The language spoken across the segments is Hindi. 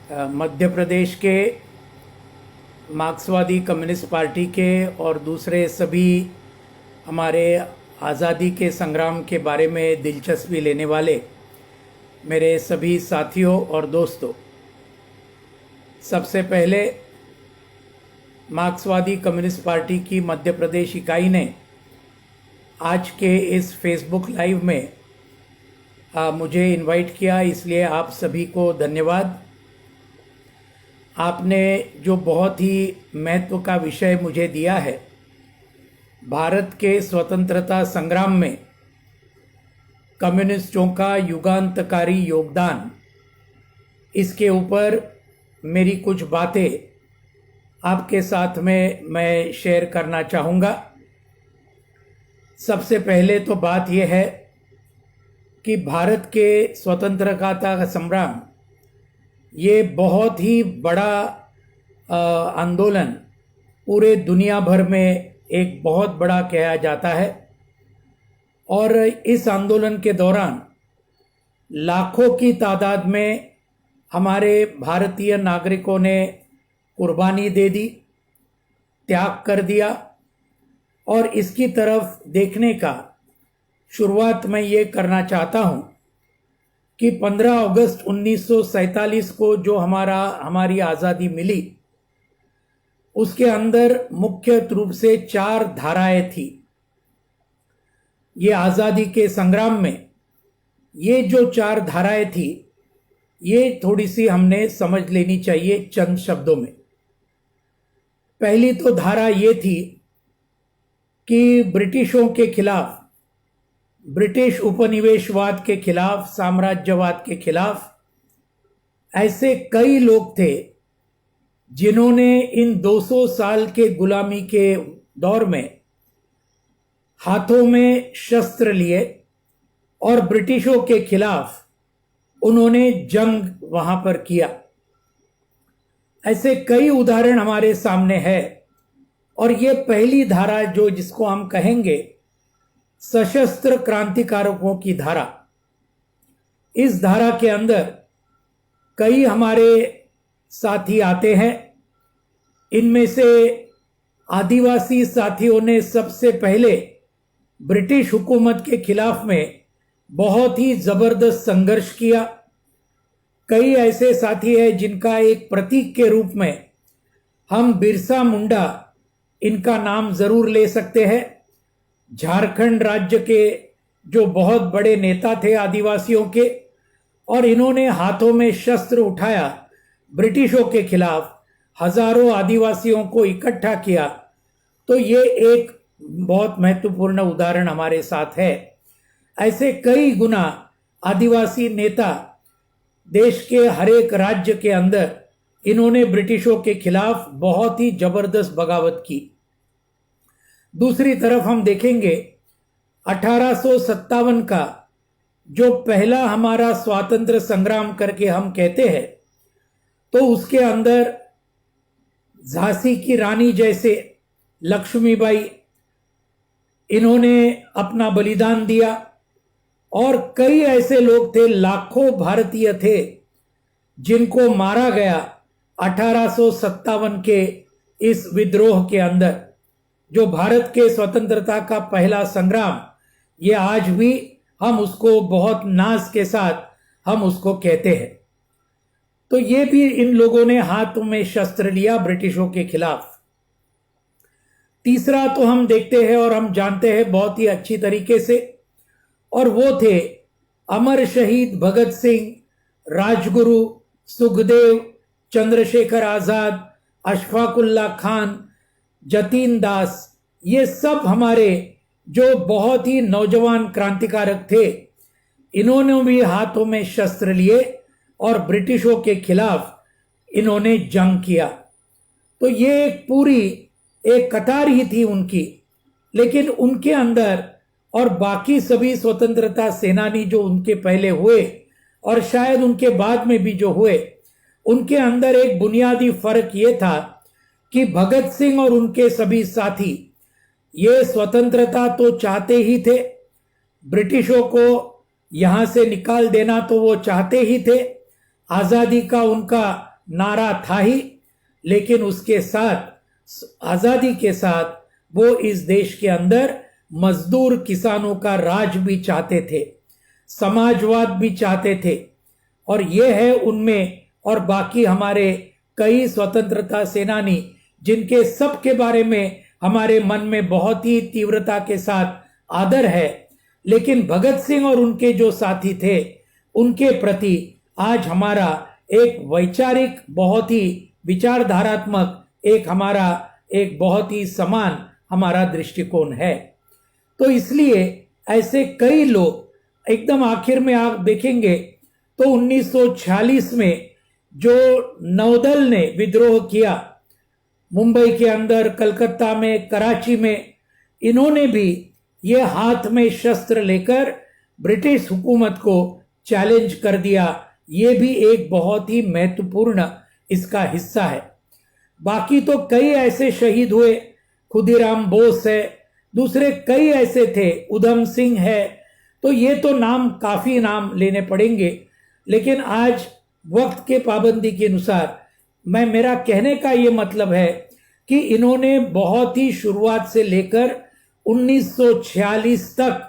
मध्य प्रदेश के मार्क्सवादी कम्युनिस्ट पार्टी के और दूसरे सभी हमारे आज़ादी के संग्राम के बारे में दिलचस्पी लेने वाले मेरे सभी साथियों और दोस्तों, सबसे पहले मार्क्सवादी कम्युनिस्ट पार्टी की मध्य प्रदेश इकाई ने आज के इस फेसबुक लाइव में मुझे इनवाइट किया, इसलिए आप सभी को धन्यवाद। आपने जो बहुत ही महत्व का विषय मुझे दिया है, भारत के स्वतंत्रता संग्राम में कम्युनिस्टों का युगांतकारी योगदान, इसके ऊपर मेरी कुछ बातें आपके साथ में मैं शेयर करना चाहूँगा। सबसे पहले तो बात यह है कि भारत के स्वतंत्रता का संग्राम ये बहुत ही बड़ा आंदोलन पूरे दुनिया भर में एक बहुत बड़ा कहा जाता है और इस आंदोलन के दौरान लाखों की तादाद में हमारे भारतीय नागरिकों ने कुर्बानी दे दी, त्याग कर दिया। और इसकी तरफ देखने का शुरुआत मैं ये करना चाहता हूँ कि 15 अगस्त 1947 को जो हमारी आज़ादी मिली, उसके अंदर मुख्य रूप से 4 धाराएं थी। ये आज़ादी के संग्राम में ये जो 4 धाराएं थी, ये थोड़ी सी हमने समझ लेनी चाहिए चंद शब्दों में। पहली तो धारा ये थी कि ब्रिटिशों के खिलाफ, ब्रिटिश उपनिवेशवाद के खिलाफ, साम्राज्यवाद के खिलाफ ऐसे कई लोग थे जिन्होंने इन 200 साल के गुलामी के दौर में हाथों में शस्त्र लिए और ब्रिटिशों के खिलाफ उन्होंने जंग वहां पर किया। ऐसे कई उदाहरण हमारे सामने है और ये पहली धारा जो जिसको हम कहेंगे सशस्त्र क्रांतिकारकों की धारा, इस धारा के अंदर कई हमारे साथी आते हैं। इनमें से आदिवासी साथियों ने सबसे पहले ब्रिटिश हुकूमत के खिलाफ में बहुत ही जबरदस्त संघर्ष किया। कई ऐसे साथी हैं जिनका एक प्रतीक के रूप में हम बिरसा मुंडा, इनका नाम जरूर ले सकते हैं। झारखंड राज्य के जो बहुत बड़े नेता थे आदिवासियों के, और इन्होंने हाथों में शस्त्र उठाया, ब्रिटिशों के खिलाफ हजारों आदिवासियों को इकट्ठा किया। तो ये एक बहुत महत्वपूर्ण उदाहरण हमारे साथ है। ऐसे कई गुना आदिवासी नेता देश के हर एक राज्य के अंदर इन्होंने ब्रिटिशों के खिलाफ बहुत ही जबरदस्त बगावत की। दूसरी तरफ हम देखेंगे 1857 का जो पहला हमारा स्वातंत्र संग्राम करके हम कहते हैं, तो उसके अंदर झांसी की रानी जैसे लक्ष्मीबाई, इन्होंने अपना बलिदान दिया और कई ऐसे लोग थे, लाखों भारतीय थे जिनको मारा गया 1857 के इस विद्रोह के अंदर। जो भारत के स्वतंत्रता का पहला संग्राम, ये आज भी हम उसको बहुत नाज के साथ हम उसको कहते हैं। तो ये भी इन लोगों ने हाथों में शस्त्र लिया ब्रिटिशों के खिलाफ। तीसरा तो हम देखते हैं और हम जानते हैं बहुत ही अच्छी तरीके से, और वो थे अमर शहीद भगत सिंह, राजगुरु, सुखदेव, चंद्रशेखर आजाद, अशफाकुल्ला खान, जतीन दास। ये सब हमारे जो बहुत ही नौजवान क्रांतिकारक थे, इन्होंने भी हाथों में शस्त्र लिए और ब्रिटिशों के खिलाफ इन्होंने जंग किया। तो ये एक पूरी एक कतार ही थी उनकी। लेकिन उनके अंदर और बाकी सभी स्वतंत्रता सेनानी जो उनके पहले हुए और शायद उनके बाद में भी जो हुए, उनके अंदर एक बुनियादी फर्क ये था कि भगत सिंह और उनके सभी साथी ये स्वतंत्रता तो चाहते ही थे, ब्रिटिशों को यहां से निकाल देना तो वो चाहते ही थे, आज़ादी का उनका नारा था ही, लेकिन उसके साथ आजादी के साथ वो इस देश के अंदर मजदूर किसानों का राज भी चाहते थे, समाजवाद भी चाहते थे। और ये है उनमें और बाकी हमारे कई स्वतंत्रता सेनानी जिनके सब के बारे में हमारे मन में बहुत ही तीव्रता के साथ आदर है, लेकिन भगत सिंह और उनके जो साथी थे उनके प्रति आज हमारा एक वैचारिक, बहुत ही विचारधारात्मक, एक बहुत ही समान हमारा दृष्टिकोण है। तो इसलिए ऐसे कई लोग, एकदम आखिर में आप देखेंगे तो 1946 में जो नौदल ने विद्रोह किया मुंबई के अंदर, कलकत्ता में, कराची में, इन्होंने भी ये हाथ में शस्त्र लेकर ब्रिटिश हुकूमत को चैलेंज कर दिया। ये भी एक बहुत ही महत्वपूर्ण इसका हिस्सा है। बाकी तो कई ऐसे शहीद हुए, खुदीराम बोस है, दूसरे कई ऐसे थे, उधम सिंह है, तो ये तो नाम, काफी नाम लेने पड़ेंगे। लेकिन आज वक्त के पाबंदी के अनुसार मेरा कहने का ये मतलब है कि इन्होंने बहुत ही शुरुआत से लेकर 1946 तक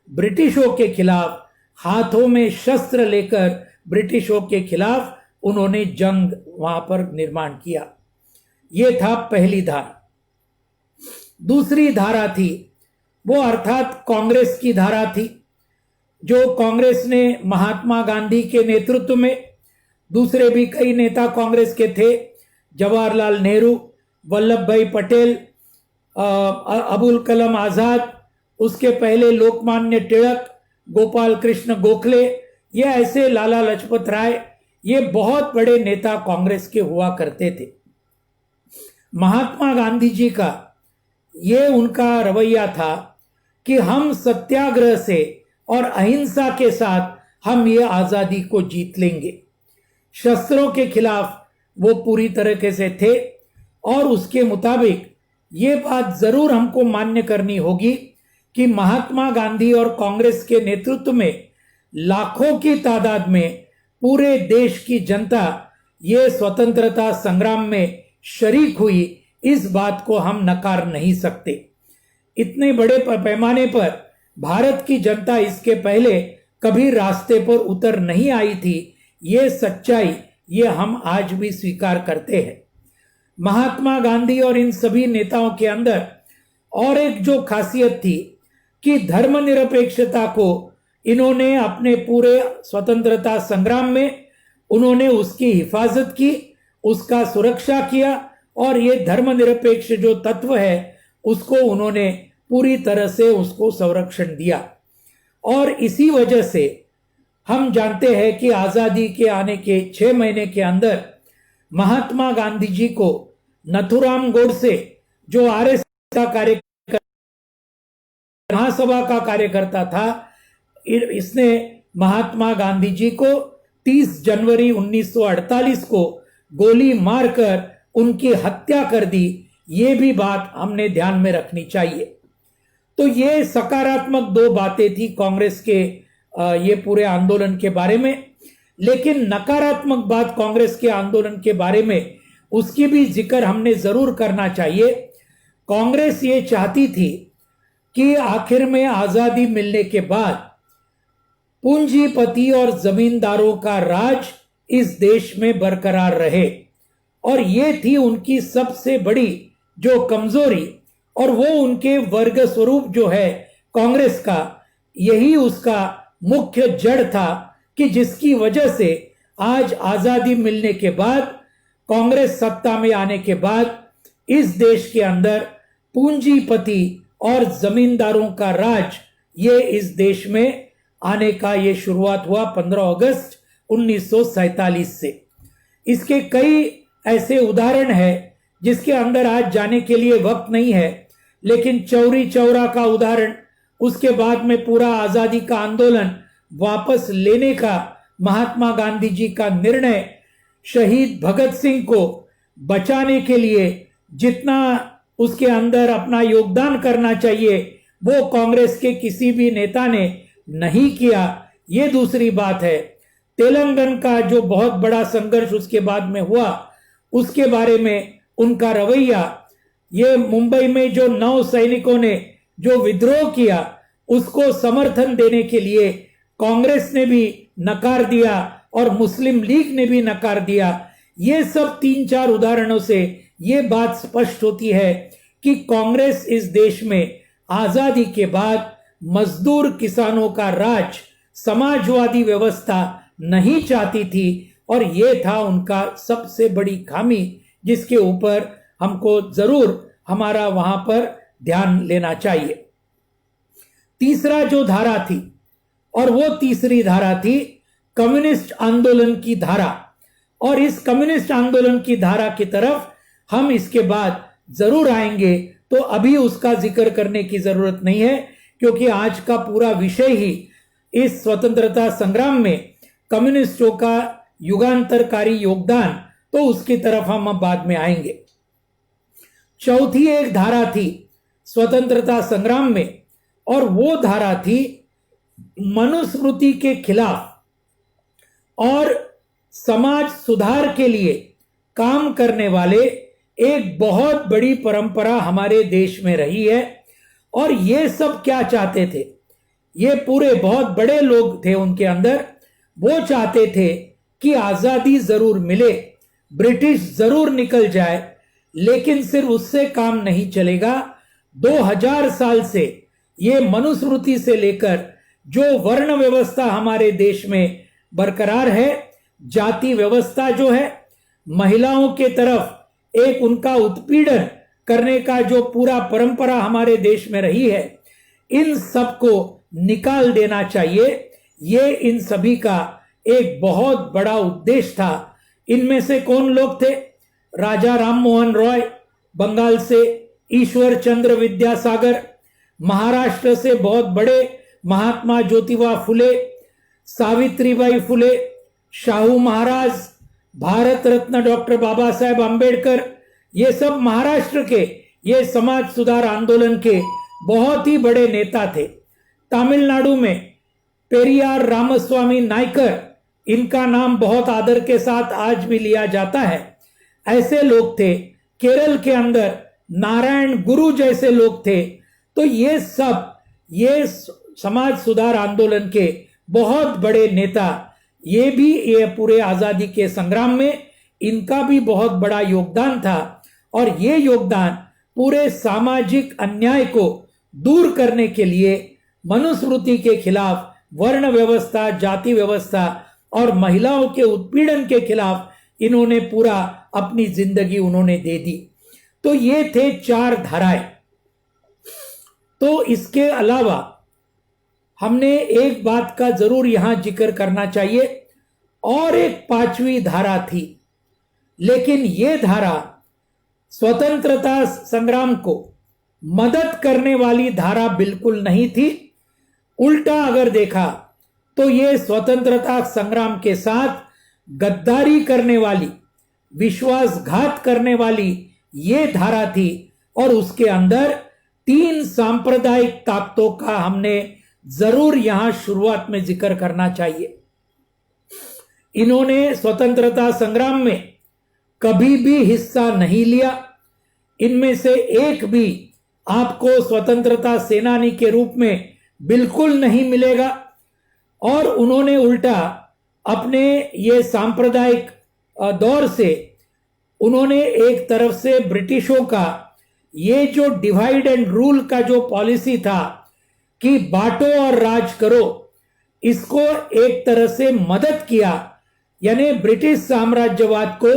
ब्रिटिशों के खिलाफ हाथों में शस्त्र लेकर ब्रिटिशों के खिलाफ उन्होंने जंग वहां पर निर्माण किया। ये था पहली धारा। दूसरी धारा थी वो अर्थात कांग्रेस की धारा थी, जो कांग्रेस ने महात्मा गांधी के नेतृत्व में, दूसरे भी कई नेता कांग्रेस के थे, जवाहरलाल नेहरू, वल्लभ भाई पटेल, अबुल कलाम आजाद, उसके पहले लोकमान्य तिलक, गोपाल कृष्ण गोखले, ये ऐसे, लाला लाजपत राय, ये बहुत बड़े नेता कांग्रेस के हुआ करते थे। महात्मा गांधी जी का ये उनका रवैया था कि हम सत्याग्रह से और अहिंसा के साथ हम ये आजादी को जीत लेंगे। शस्त्रों के खिलाफ वो पूरी तरीके से थे और उसके मुताबिक ये बात जरूर हमको मान्य करनी होगी कि महात्मा गांधी और कांग्रेस के नेतृत्व में लाखों की तादाद में पूरे देश की जनता ये स्वतंत्रता संग्राम में शरीक हुई, इस बात को हम नकार नहीं सकते। इतने बड़े पैमाने पर भारत की जनता इसके पहले कभी रास्ते पर उतर नहीं आई थी, ये सच्चाई ये हम आज भी स्वीकार करते हैं। महात्मा गांधी और इन सभी नेताओं के अंदर और एक जो खासियत थी कि धर्मनिरपेक्षता को इन्होंने अपने पूरे स्वतंत्रता संग्राम में उन्होंने उसकी हिफाजत की, उसका सुरक्षा किया और ये धर्मनिरपेक्ष जो तत्व है उसको उन्होंने पूरी तरह से उसको संरक्षण दिया। और इसी वजह से हम जानते हैं कि आजादी के आने के 6 महीने के अंदर महात्मा गांधी जी को नथुराम गोडसे, जो आरएसएस का कार्यकर्ता, महासभा का कार्यकर्ता था, इसने महात्मा गांधी जी को 30 जनवरी 1948 को गोली मारकर उनकी हत्या कर दी। ये भी बात हमने ध्यान में रखनी चाहिए। तो ये सकारात्मक 2 बातें थी कांग्रेस के ये पूरे आंदोलन के बारे में। लेकिन नकारात्मक बात कांग्रेस के आंदोलन के बारे में उसकी भी जिक्र हमने जरूर करना चाहिए। कांग्रेस ये चाहती थी कि आखिर में आजादी मिलने के बाद पूंजीपति और जमींदारों का राज इस देश में बरकरार रहे, और ये थी उनकी सबसे बड़ी जो कमजोरी, और वो उनके वर्ग स्वरूप जो है कांग्रेस का, यही उसका मुख्य जड़ था कि जिसकी वजह से आज आजादी मिलने के बाद, कांग्रेस सत्ता में आने के बाद इस देश के अंदर पूंजीपति और जमींदारों का राज ये इस देश में आने का ये शुरुआत हुआ 15 अगस्त 1947 से। इसके कई ऐसे उदाहरण हैं जिसके अंदर आज जाने के लिए वक्त नहीं है, लेकिन चौरी चौरा का उदाहरण, उसके बाद में पूरा आजादी का आंदोलन वापस लेने का महात्मा गांधी जी का निर्णय, शहीद भगत सिंह को बचाने के लिए जितना उसके अंदर अपना योगदान करना चाहिए वो कांग्रेस के किसी भी नेता ने नहीं किया, ये दूसरी बात है। तेलंगाना का जो बहुत बड़ा संघर्ष उसके बाद में हुआ, उसके बारे में उनका रवैया, ये मुंबई में जो 9 सैनिकों ने जो विद्रोह किया उसको समर्थन देने के लिए कांग्रेस ने भी नकार दिया और मुस्लिम लीग ने भी नकार दिया। ये सब 3-4 उदाहरणों से ये बात स्पष्ट होती है कि कांग्रेस इस देश में आजादी के बाद मजदूर किसानों का राज, समाजवादी व्यवस्था नहीं चाहती थी और ये था उनका सबसे बड़ी खामी जिसके ऊपर हमको जरूर हमारा वहां पर ध्यान लेना चाहिए। तीसरा जो धारा थी, और वो तीसरी धारा थी कम्युनिस्ट आंदोलन की धारा, और इस कम्युनिस्ट आंदोलन की धारा की तरफ हम इसके बाद जरूर आएंगे, तो अभी उसका जिक्र करने की जरूरत नहीं है क्योंकि आज का पूरा विषय ही इस स्वतंत्रता संग्राम में कम्युनिस्टों का युगांतरकारी योगदान, तो उसकी तरफ हम बाद में आएंगे। चौथी एक धारा थी स्वतंत्रता संग्राम में, और वो धारा थी मनुस्मृति के खिलाफ और समाज सुधार के लिए काम करने वाले एक बहुत बड़ी परंपरा हमारे देश में रही है। और ये सब क्या चाहते थे, ये पूरे बहुत बड़े लोग थे उनके अंदर, वो चाहते थे कि आजादी जरूर मिले, ब्रिटिश जरूर निकल जाए, लेकिन सिर्फ उससे काम नहीं चलेगा। 2000 साल से ये मनुस्मृति से लेकर जो वर्ण व्यवस्था हमारे देश में बरकरार है, जाति व्यवस्था जो है, महिलाओं के तरफ एक उनका उत्पीड़न करने का जो पूरा परंपरा हमारे देश में रही है, इन सबको निकाल देना चाहिए। ये इन सभी का एक बहुत बड़ा उद्देश्य था। इनमें से कौन लोग थे? राजा राम मोहन रॉय बंगाल से, ईश्वर चंद्र विद्यासागर, महाराष्ट्र से बहुत बड़े महात्मा ज्योतिबा फुले, सावित्रीबाई फुले, शाहू महाराज, भारत रत्न डॉक्टर बाबा साहेब आंबेडकर, ये सब महाराष्ट्र के ये समाज सुधार आंदोलन के बहुत ही बड़े नेता थे। तमिलनाडु में पेरियार रामस्वामी नायकर, इनका नाम बहुत आदर के साथ आज भी लिया जाता है, ऐसे लोग थे। केरल के अंदर नारायण गुरु जैसे लोग थे। तो ये सब ये समाज सुधार आंदोलन के बहुत बड़े नेता, ये भी ये पूरे आजादी के संग्राम में इनका भी बहुत बड़ा योगदान था। और ये योगदान पूरे सामाजिक अन्याय को दूर करने के लिए, मनुस्मृति के खिलाफ, वर्ण व्यवस्था, जाति व्यवस्था और महिलाओं के उत्पीड़न के खिलाफ इन्होंने पूरा अपनी जिंदगी उन्होंने दे दी। तो ये थे 4 धाराएं। तो इसके अलावा हमने एक बात का जरूर यहां जिक्र करना चाहिए, और एक 5वीं धारा थी, लेकिन ये धारा स्वतंत्रता संग्राम को मदद करने वाली धारा बिल्कुल नहीं थी। उल्टा अगर देखा तो ये स्वतंत्रता संग्राम के साथ गद्दारी करने वाली, विश्वासघात करने वाली ये धारा थी। और उसके अंदर 3 सांप्रदायिक ताकतों का हमने जरूर यहां शुरुआत में जिक्र करना चाहिए। इन्होंने स्वतंत्रता संग्राम में कभी भी हिस्सा नहीं लिया। इनमें से एक भी आपको स्वतंत्रता सेनानी के रूप में बिल्कुल नहीं मिलेगा। और उन्होंने उल्टा अपने ये सांप्रदायिक दौर से उन्होंने एक तरफ से ब्रिटिशों का ये जो डिवाइड एंड रूल का जो पॉलिसी था कि बांटो और राज करो, इसको एक तरह से मदद किया। यानी ब्रिटिश साम्राज्यवाद को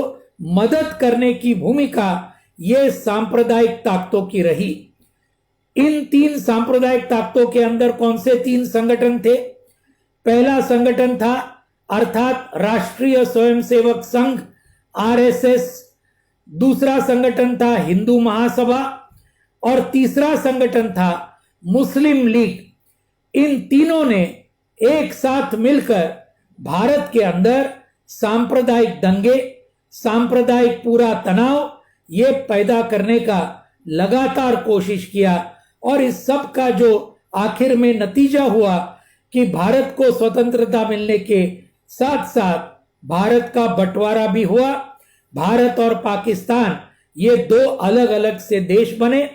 मदद करने की भूमिका ये सांप्रदायिक ताकतों की रही। इन 3 सांप्रदायिक ताकतों के अंदर कौन से 3 संगठन थे? पहला संगठन था अर्थात राष्ट्रीय स्वयंसेवक संघ, आरएसएस। दूसरा संगठन था हिंदू महासभा, और तीसरा संगठन था मुस्लिम लीग। इन तीनों ने एक साथ मिलकर भारत के अंदर सांप्रदायिक दंगे, सांप्रदायिक पूरा तनाव ये पैदा करने का लगातार कोशिश किया। और इस सब का जो आखिर में नतीजा हुआ कि भारत को स्वतंत्रता मिलने के साथ साथ भारत का बंटवारा भी हुआ। भारत और पाकिस्तान ये दो अलग अलग से देश बने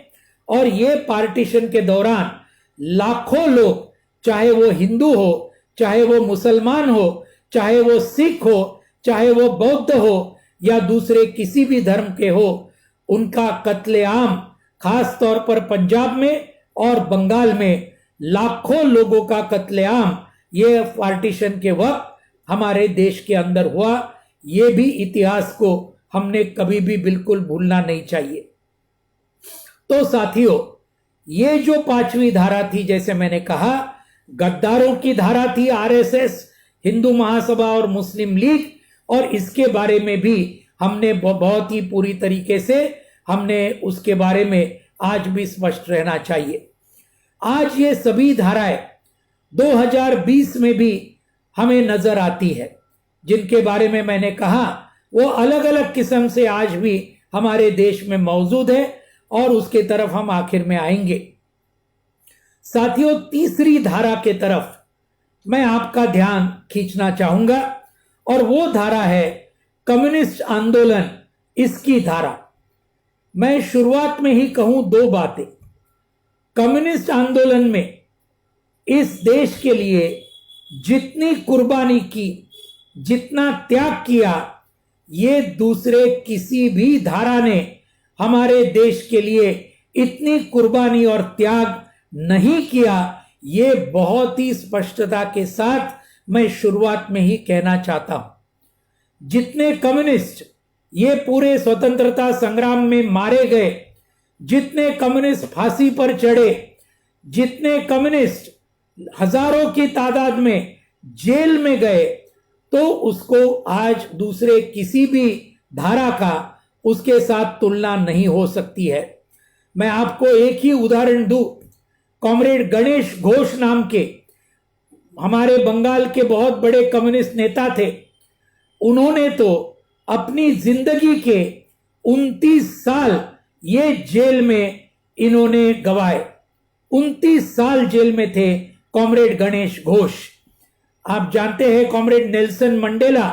और ये पार्टीशन के दौरान लाखों लोग, चाहे वो हिंदू हो, चाहे वो मुसलमान हो, चाहे वो सिख हो, चाहे वो बौद्ध हो या दूसरे किसी भी धर्म के हो, उनका कत्लेआम खास तौर पर पंजाब में और बंगाल में लाखों लोगों का कत्लेआम ये पार्टीशन के वक्त हमारे देश के अंदर हुआ। ये भी इतिहास को हमने कभी भी बिल्कुल भूलना नहीं चाहिए। तो साथियों, ये जो पांचवी धारा थी, जैसे मैंने कहा, गद्दारों की धारा थी, आरएसएस, हिंदू महासभा और मुस्लिम लीग, और इसके बारे में भी हमने बहुत ही पूरी तरीके से हमने उसके बारे में आज भी स्पष्ट रहना चाहिए। आज ये सभी धाराएं 2020 में भी हमें नजर आती है, जिनके बारे में मैंने कहा वो अलग अलग किस्म से आज भी हमारे देश में मौजूद है और उसके तरफ हम आखिर में आएंगे। साथियों, तीसरी धारा के तरफ मैं आपका ध्यान खींचना चाहूंगा और वो धारा है कम्युनिस्ट आंदोलन, इसकी धारा। मैं शुरुआत में ही कहूं दो बातें। कम्युनिस्ट आंदोलन में इस देश के लिए जितनी कुर्बानी की, जितना त्याग किया, ये दूसरे किसी भी धारा ने हमारे देश के लिए इतनी कुर्बानी और त्याग नहीं किया। ये बहुत ही स्पष्टता के साथ मैं शुरुआत में ही कहना चाहता हूं। जितने कम्युनिस्ट ये पूरे स्वतंत्रता संग्राम में मारे गए, जितने कम्युनिस्ट फांसी पर चढ़े, जितने कम्युनिस्ट हजारों की तादाद में जेल में गए, तो उसको आज दूसरे किसी भी धारा का उसके साथ तुलना नहीं हो सकती है। मैं आपको एक ही उदाहरण दूं। कॉमरेड गणेश घोष नाम के हमारे बंगाल के बहुत बड़े कम्युनिस्ट नेता थे। उन्होंने तो अपनी जिंदगी के 29 साल ये जेल में इन्होंने गवाए। 29 साल जेल में थे कॉमरेड गणेश घोष। आप जानते हैं कॉमरेड नेल्सन मंडेला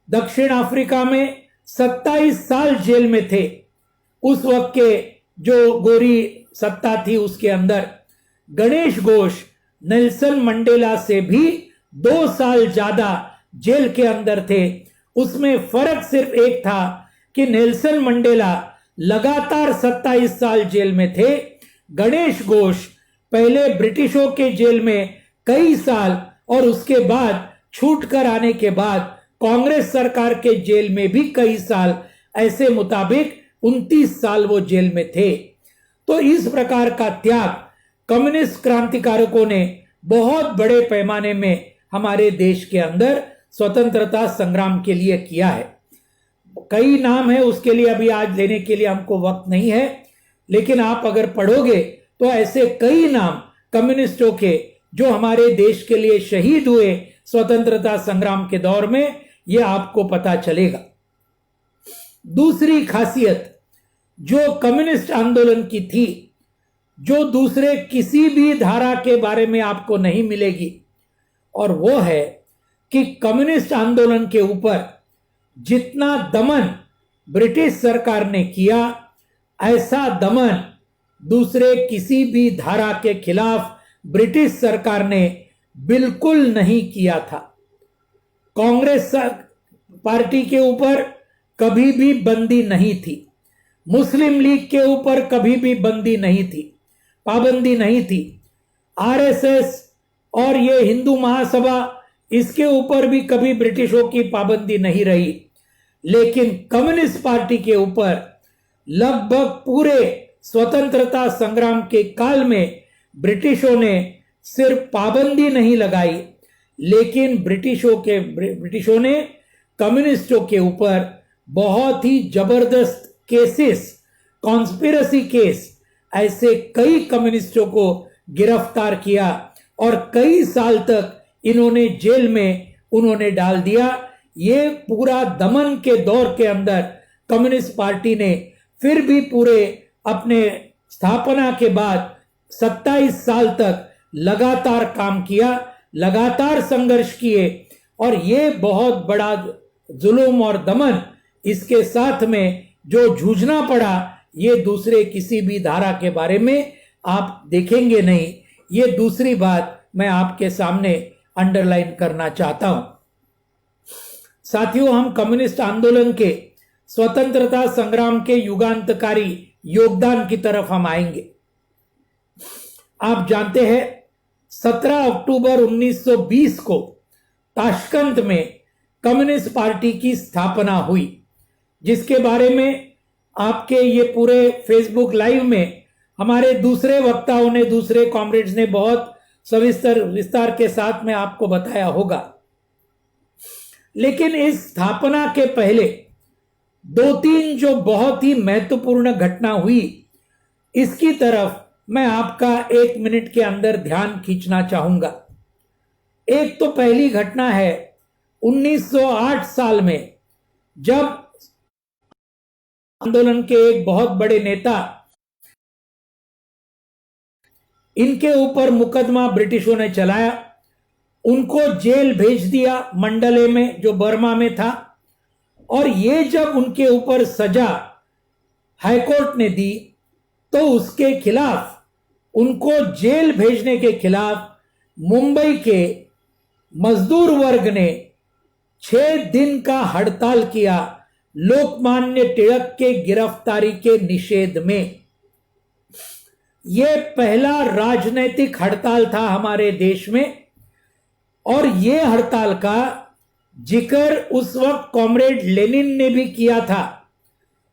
दक्षिण अफ्रीका में 27 साल जेल में थे। उस वक्त के जो गोरी सत्ता थी उसके अंदर गणेश घोष नेल्सन मंडेला से भी 2 साल ज्यादा जेल के अंदर थे। उसमें फर्क सिर्फ एक था कि नेल्सन मंडेला लगातार 27 साल जेल में थे। गणेश घोष पहले ब्रिटिशों के जेल में कई साल और उसके बाद छूट कर आने के बाद कांग्रेस सरकार के जेल में भी कई साल, ऐसे मुताबिक 29 साल वो जेल में थे। तो इस प्रकार का त्याग कम्युनिस्ट क्रांतिकारकों ने बहुत बड़े पैमाने में हमारे देश के अंदर स्वतंत्रता संग्राम के लिए किया है। कई नाम है, उसके लिए अभी आज लेने के लिए हमको वक्त नहीं है, लेकिन आप अगर पढ़ोगे तो ऐसे कई नाम कम्युनिस्टों के जो हमारे देश के लिए शहीद हुए स्वतंत्रता संग्राम के दौर में, ये आपको पता चलेगा। दूसरी खासियत जो कम्युनिस्ट आंदोलन की थी, जो दूसरे किसी भी धारा के बारे में आपको नहीं मिलेगी, और वो है कि कम्युनिस्ट आंदोलन के ऊपर जितना दमन ब्रिटिश सरकार ने किया, ऐसा दमन दूसरे किसी भी धारा के खिलाफ ब्रिटिश सरकार ने बिल्कुल नहीं किया था। कांग्रेस पार्टी के ऊपर कभी भी बंदी नहीं थी, मुस्लिम लीग के ऊपर कभी भी बंदी नहीं थी, पाबंदी नहीं थी। आरएसएस और ये हिंदू महासभा, इसके ऊपर भी कभी ब्रिटिशों की पाबंदी नहीं रही। लेकिन कम्युनिस्ट पार्टी के ऊपर लगभग पूरे स्वतंत्रता संग्राम के काल में ब्रिटिशों ने सिर्फ पाबंदी नहीं लगाई, लेकिन ब्रिटिशों ने कम्युनिस्टों के ऊपर बहुत ही जबरदस्त केसेस, कॉन्स्पिरेसी केस, ऐसे कई कम्युनिस्टों को गिरफ्तार किया और कई साल तक इन्होंने जेल में उन्होंने डाल दिया। ये पूरा दमन के दौर के अंदर कम्युनिस्ट पार्टी ने फिर भी पूरे अपने स्थापना के बाद 27 साल तक लगातार काम किया, लगातार संघर्ष किए और ये बहुत बड़ा जुल्म और दमन इसके साथ में जो जूझना पड़ा, ये दूसरे किसी भी धारा के बारे में आप देखेंगे नहीं। ये दूसरी बात मैं आपके सामने अंडरलाइन करना चाहता हूं। साथियों, हम कम्युनिस्ट आंदोलन के स्वतंत्रता संग्राम के युगांतकारी योगदान की तरफ हम आएंगे। आप जानते हैं 17 अक्टूबर 1920 को ताशकंद में कम्युनिस्ट पार्टी की स्थापना हुई, जिसके बारे में आपके ये पूरे फेसबुक लाइव में हमारे दूसरे वक्ताओं ने, दूसरे कॉमरेड्स ने बहुत विस्तार के साथ में आपको बताया होगा। लेकिन इस स्थापना के पहले 2-3 जो बहुत ही महत्वपूर्ण घटना हुई, इसकी तरफ मैं आपका 1 मिनट के अंदर ध्यान खींचना चाहूंगा। एक तो पहली घटना है 1908 साल में, जब आंदोलन के एक बहुत बड़े नेता, इनके ऊपर मुकदमा ब्रिटिशों ने चलाया, उनको जेल भेज दिया मंडले में जो बर्मा में था। और ये जब उनके ऊपर सजा हाईकोर्ट ने दी, तो उसके खिलाफ, उनको जेल भेजने के खिलाफ मुंबई के मजदूर वर्ग ने 6 दिन का हड़ताल किया लोकमान्य तिलक के गिरफ्तारी के निषेध में। यह पहला राजनीतिक हड़ताल था हमारे देश में, और यह हड़ताल का जिक्र उस वक्त कॉमरेड लेनिन ने भी किया था।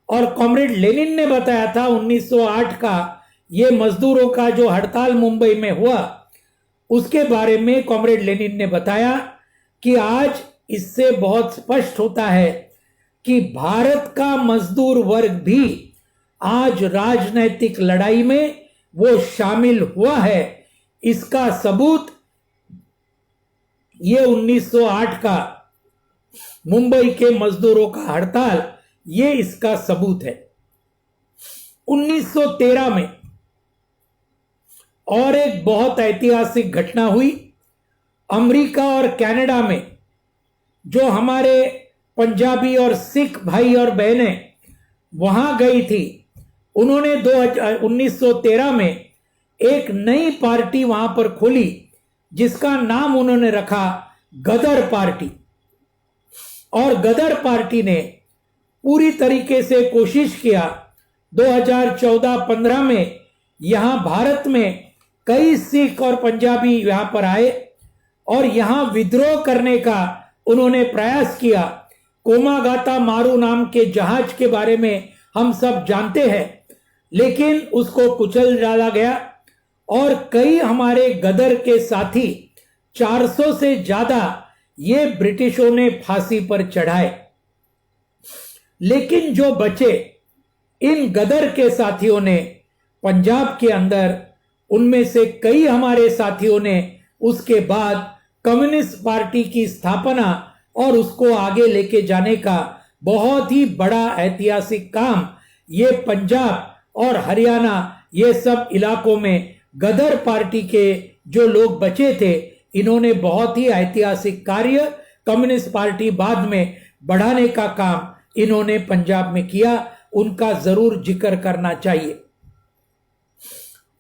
और कॉमरेड लेनिन ने बताया था 1908 का ये मजदूरों का जो हड़ताल मुंबई में हुआ, उसके बारे में कॉमरेड लेनिन ने बताया कि आज इससे बहुत स्पष्ट होता है कि भारत का मजदूर वर्ग भी आज राजनीतिक लड़ाई में वो शामिल हुआ है। इसका सबूत ये 1908 का मुंबई के मजदूरों का हड़ताल, ये इसका सबूत है। 1913 में और एक बहुत ऐतिहासिक घटना हुई। अमेरिका और कनाडा में जो हमारे पंजाबी और सिख भाई और बहनें वहां गई थी, उन्होंने 1913 में एक नई पार्टी वहां पर खोली, जिसका नाम उन्होंने रखा गदर पार्टी। और गदर पार्टी ने पूरी तरीके से कोशिश किया 2014-15 में, यहां भारत में कई सिख और पंजाबी यहां पर आए और यहां विद्रोह करने का उन्होंने प्रयास किया। कोमागाता मारू नाम के जहाज के बारे में हम सब जानते हैं, लेकिन उसको कुचल डाला गया और कई हमारे गदर के साथी 400 से ज्यादा ये ब्रिटिशों ने फांसी पर चढ़ाए। लेकिन जो बचे, इन गदर के साथियों ने पंजाब के अंदर, उनमें से कई हमारे साथियों ने उसके बाद कम्युनिस्ट पार्टी की स्थापना और उसको आगे लेके जाने का बहुत ही बड़ा ऐतिहासिक काम ये पंजाब और हरियाणा, ये सब इलाकों में गदर पार्टी के जो लोग बचे थे, इन्होंने बहुत ही ऐतिहासिक कार्य कम्युनिस्ट पार्टी बाद में बढ़ाने का काम इन्होंने पंजाब में किया। उनका जरूर जिक्र करना चाहिए।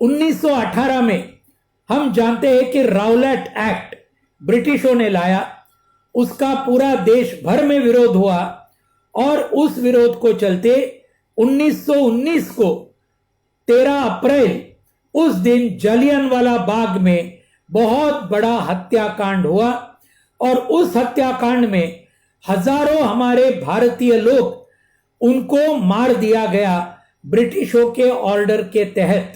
1918 में हम जानते हैं कि राउलेट एक्ट ब्रिटिशों ने लाया, उसका पूरा देश भर में विरोध हुआ और उस विरोध को चलते 1919 को 13 अप्रैल उस दिन जलियांवाला बाग में बहुत बड़ा हत्याकांड हुआ और उस हत्याकांड में हजारों हमारे भारतीय लोग, उनको मार दिया गया ब्रिटिशों के ऑर्डर के तहत।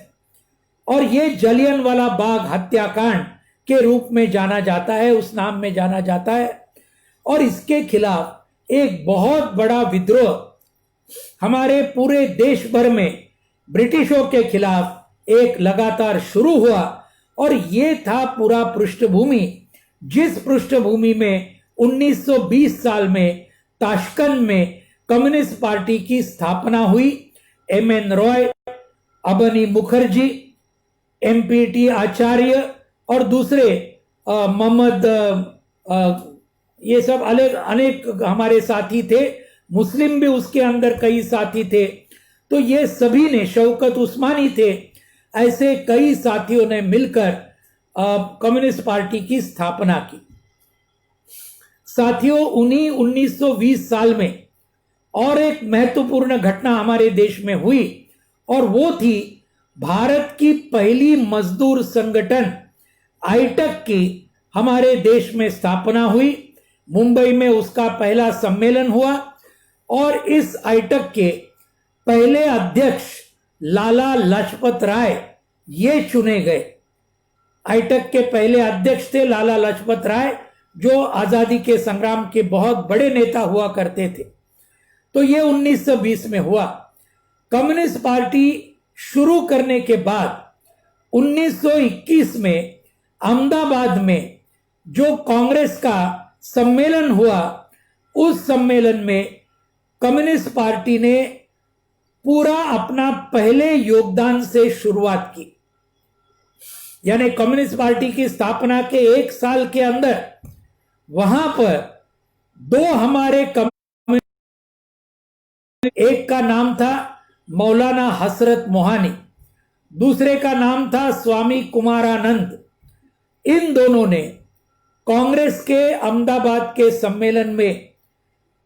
और ये जलियांवाला बाग हत्याकांड के रूप में जाना जाता है, उस नाम में जाना जाता है। और इसके खिलाफ एक बहुत बड़ा विद्रोह हमारे पूरे देश भर में ब्रिटिशों के खिलाफ एक लगातार शुरू हुआ। और ये था पूरा पृष्ठभूमि, जिस पृष्ठभूमि में 1920 साल में ताशकंद में कम्युनिस्ट पार्टी की स्थापना हुई। एमएन रॉय, अबनी मुखर्जी, एमपीटी आचार्य और दूसरे मोहम्मद ये सब अलग अनेक हमारे साथी थे, मुस्लिम भी उसके अंदर कई साथी थे। तो ये सभी ने, शौकत उस्मानी थे, ऐसे कई साथियों ने मिलकर कम्युनिस्ट पार्टी की स्थापना की। साथियों, उन्हीं 1920 साल में और एक महत्वपूर्ण घटना हमारे देश में हुई, और वो थी भारत की पहली मजदूर संगठन आईटक की हमारे देश में स्थापना हुई। मुंबई में उसका पहला सम्मेलन हुआ और इस आईटक के पहले अध्यक्ष लाला लाजपत राय ये चुने गए। आईटक के पहले अध्यक्ष थे लाला लाजपत राय, जो आजादी के संग्राम के बहुत बड़े नेता हुआ करते थे। तो ये 1920 में हुआ। कम्युनिस्ट पार्टी शुरू करने के बाद 1921 में अहमदाबाद में जो कांग्रेस का सम्मेलन हुआ, उस सम्मेलन में कम्युनिस्ट पार्टी ने पूरा अपना पहले योगदान से शुरुआत की। यानी कम्युनिस्ट पार्टी की स्थापना के 1 साल के अंदर वहां पर 2 हमारे एक का नाम था मौलाना हसरत मोहानी, दूसरे का नाम था स्वामी कुमारानंद। इन दोनों ने कांग्रेस के अहमदाबाद के सम्मेलन में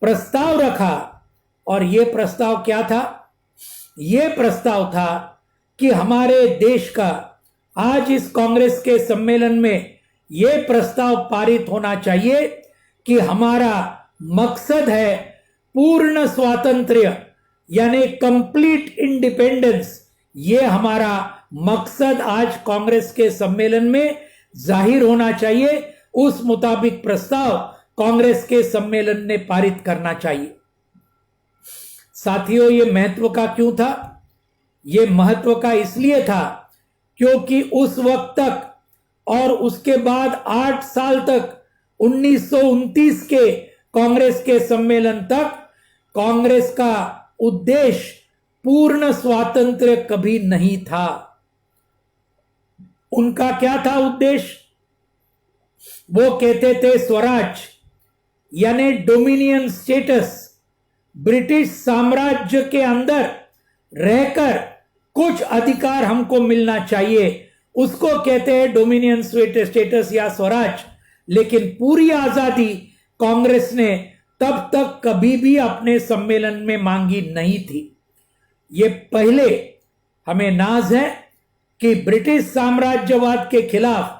प्रस्ताव रखा, और यह प्रस्ताव क्या था? यह प्रस्ताव था कि हमारे देश का आज इस कांग्रेस के सम्मेलन में यह प्रस्ताव पारित होना चाहिए कि हमारा मकसद है पूर्ण स्वातंत्र्य, यानी कंप्लीट इंडिपेंडेंस। ये हमारा मकसद आज कांग्रेस के सम्मेलन में जाहिर होना चाहिए। उस मुताबिक प्रस्ताव कांग्रेस के सम्मेलन ने पारित करना चाहिए। साथियों, ये महत्व का क्यों था? ये महत्व का इसलिए था क्योंकि उस वक्त तक और उसके बाद 8 साल तक 1929 के कांग्रेस के सम्मेलन तक कांग्रेस का उद्देश्य पूर्ण स्वातंत्र्य कभी नहीं था। उनका क्या था उद्देश्य? वो कहते थे स्वराज, यानी डोमिनियन स्टेटस, ब्रिटिश साम्राज्य के अंदर रहकर कुछ अधिकार हमको मिलना चाहिए, उसको कहते हैं डोमिनियन स्टेटस या स्वराज। लेकिन पूरी आजादी कांग्रेस ने तब तक कभी भी अपने सम्मेलन में मांगी नहीं थी। ये पहले हमें नाज है कि ब्रिटिश साम्राज्यवाद के खिलाफ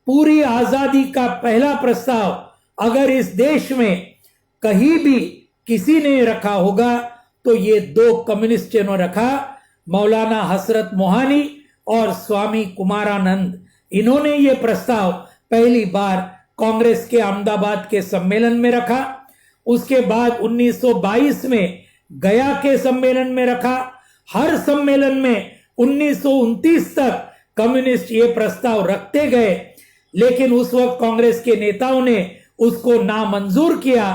पूरी आजादी का पहला प्रस्ताव अगर इस देश में कहीं भी किसी ने रखा होगा तो ये 2 कम्युनिस्टों ने रखा, मौलाना हसरत मोहानी और स्वामी कुमारानंद। इन्होंने ये प्रस्ताव पहली बार कांग्रेस के अहमदाबाद के सम्मेलन में रखा। उसके बाद 1922 में गया के सम्मेलन में रखा। हर सम्मेलन में 1929 तक कम्युनिस्ट ये प्रस्ताव रखते गए, लेकिन उस वक्त कांग्रेस के नेताओं ने उसको नामंजूर किया।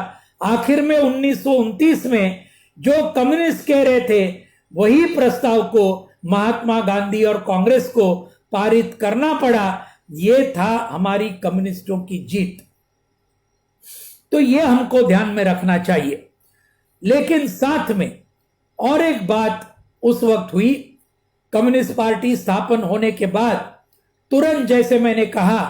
आखिर में 1929 में जो कम्युनिस्ट कह रहे थे वही प्रस्ताव को महात्मा गांधी और कांग्रेस को पारित करना पड़ा। यह था हमारी कम्युनिस्टों की जीत। तो यह हमको ध्यान में रखना चाहिए। लेकिन साथ में और एक बात उस वक्त हुई, कम्युनिस्ट पार्टी स्थापन होने के बाद तुरंत, जैसे मैंने कहा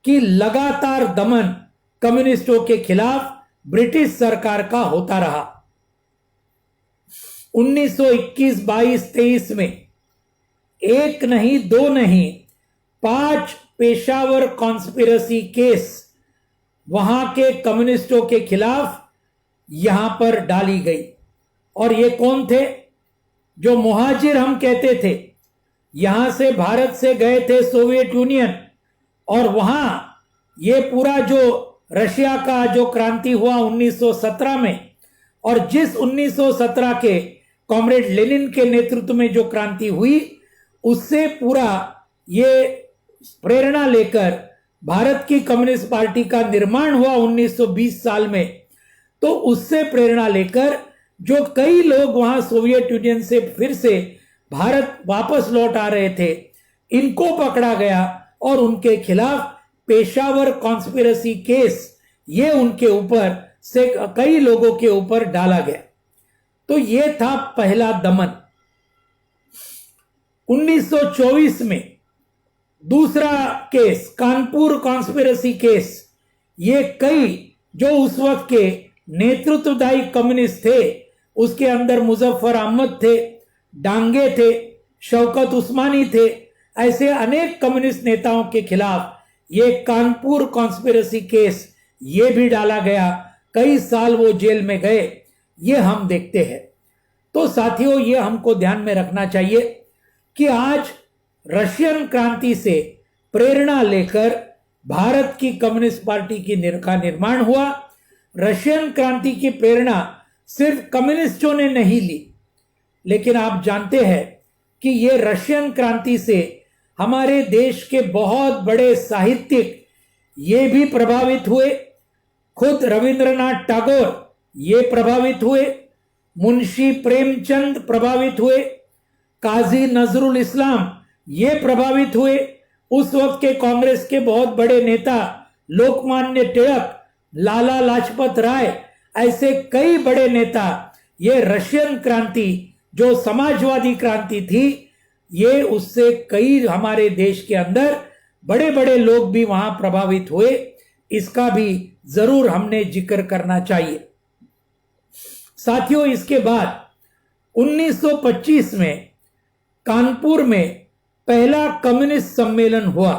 कि लगातार दमन कम्युनिस्टों के खिलाफ ब्रिटिश सरकार का होता रहा। 1921, 22, 23 में 1 नहीं 2 नहीं 5 पेशावर कॉन्स्पिरेसी केस वहां के कम्युनिस्टों के खिलाफ यहां पर डाली गई। और ये कौन थे? जो मुहाजिर हम कहते थे, यहां से भारत से गए थे सोवियत यूनियन, और वहां ये पूरा जो रशिया का जो क्रांति हुआ 1917 में, और जिस 1917 के कॉमरेड लेनिन के नेतृत्व में जो क्रांति हुई, उससे पूरा ये प्रेरणा लेकर भारत की कम्युनिस्ट पार्टी का निर्माण हुआ 1920 साल में। तो उससे प्रेरणा लेकर जो कई लोग वहां सोवियत यूनियन से फिर से भारत वापस लौट आ रहे थे, इनको पकड़ा गया और उनके खिलाफ पेशावर कॉन्स्पिरेसी केस ये उनके ऊपर से कई लोगों के ऊपर डाला गया। तो ये था पहला दमन। 1924 में दूसरा केस, कानपुर कॉन्स्पिरेसी केस, ये कई जो उस वक्त के नेतृत्वदायी कम्युनिस्ट थे, उसके अंदर मुजफ्फर अहमद थे, डांगे थे, शौकत उस्मानी थे, ऐसे अनेक कम्युनिस्ट नेताओं के खिलाफ ये कानपुर कॉन्स्पिरेसी केस ये भी डाला गया। कई साल वो जेल में गए, ये हम देखते हैं। तो साथियों, ये हमको ध्यान में रखना चाहिए कि आज रशियन क्रांति से प्रेरणा लेकर भारत की कम्युनिस्ट पार्टी का निर्माण हुआ। रशियन क्रांति की प्रेरणा सिर्फ कम्युनिस्टों ने नहीं ली, लेकिन आप जानते हैं कि ये रशियन क्रांति से हमारे देश के बहुत बड़े साहित्यिक ये भी प्रभावित हुए। खुद रविंद्रनाथ टैगोर ये प्रभावित हुए, मुंशी प्रेमचंद प्रभावित हुए, काजी नजरुल इस्लाम ये प्रभावित हुए। उस वक्त के कांग्रेस के बहुत बड़े नेता लोकमान्य तिलक, लाला लाजपत राय, ऐसे कई बड़े नेता, ये रशियन क्रांति जो समाजवादी क्रांति थी, ये उससे कई हमारे देश के अंदर बड़े बड़े लोग भी वहां प्रभावित हुए। इसका भी जरूर हमने जिक्र करना चाहिए। साथियों, इसके बाद 1925 में कानपुर में पहला कम्युनिस्ट सम्मेलन हुआ,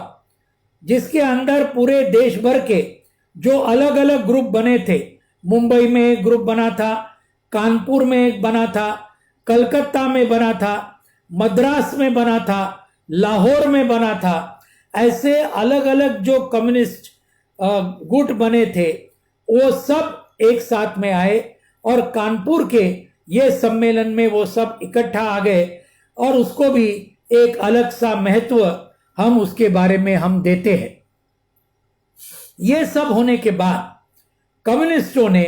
जिसके अंदर पूरे देश भर के जो अलग अलग ग्रुप बने थे, मुंबई में एक ग्रुप बना था, कानपुर में एक बना था, कलकत्ता में बना था, मद्रास में बना था, लाहौर में बना था, ऐसे अलग अलग जो कम्युनिस्ट गुट बने थे, वो सब एक साथ में आए और कानपुर के ये सम्मेलन में वो सब इकट्ठा आ गए और उसको भी एक अलग सा महत्व हम उसके बारे में हम देते हैं। ये सब होने के बाद कम्युनिस्टों ने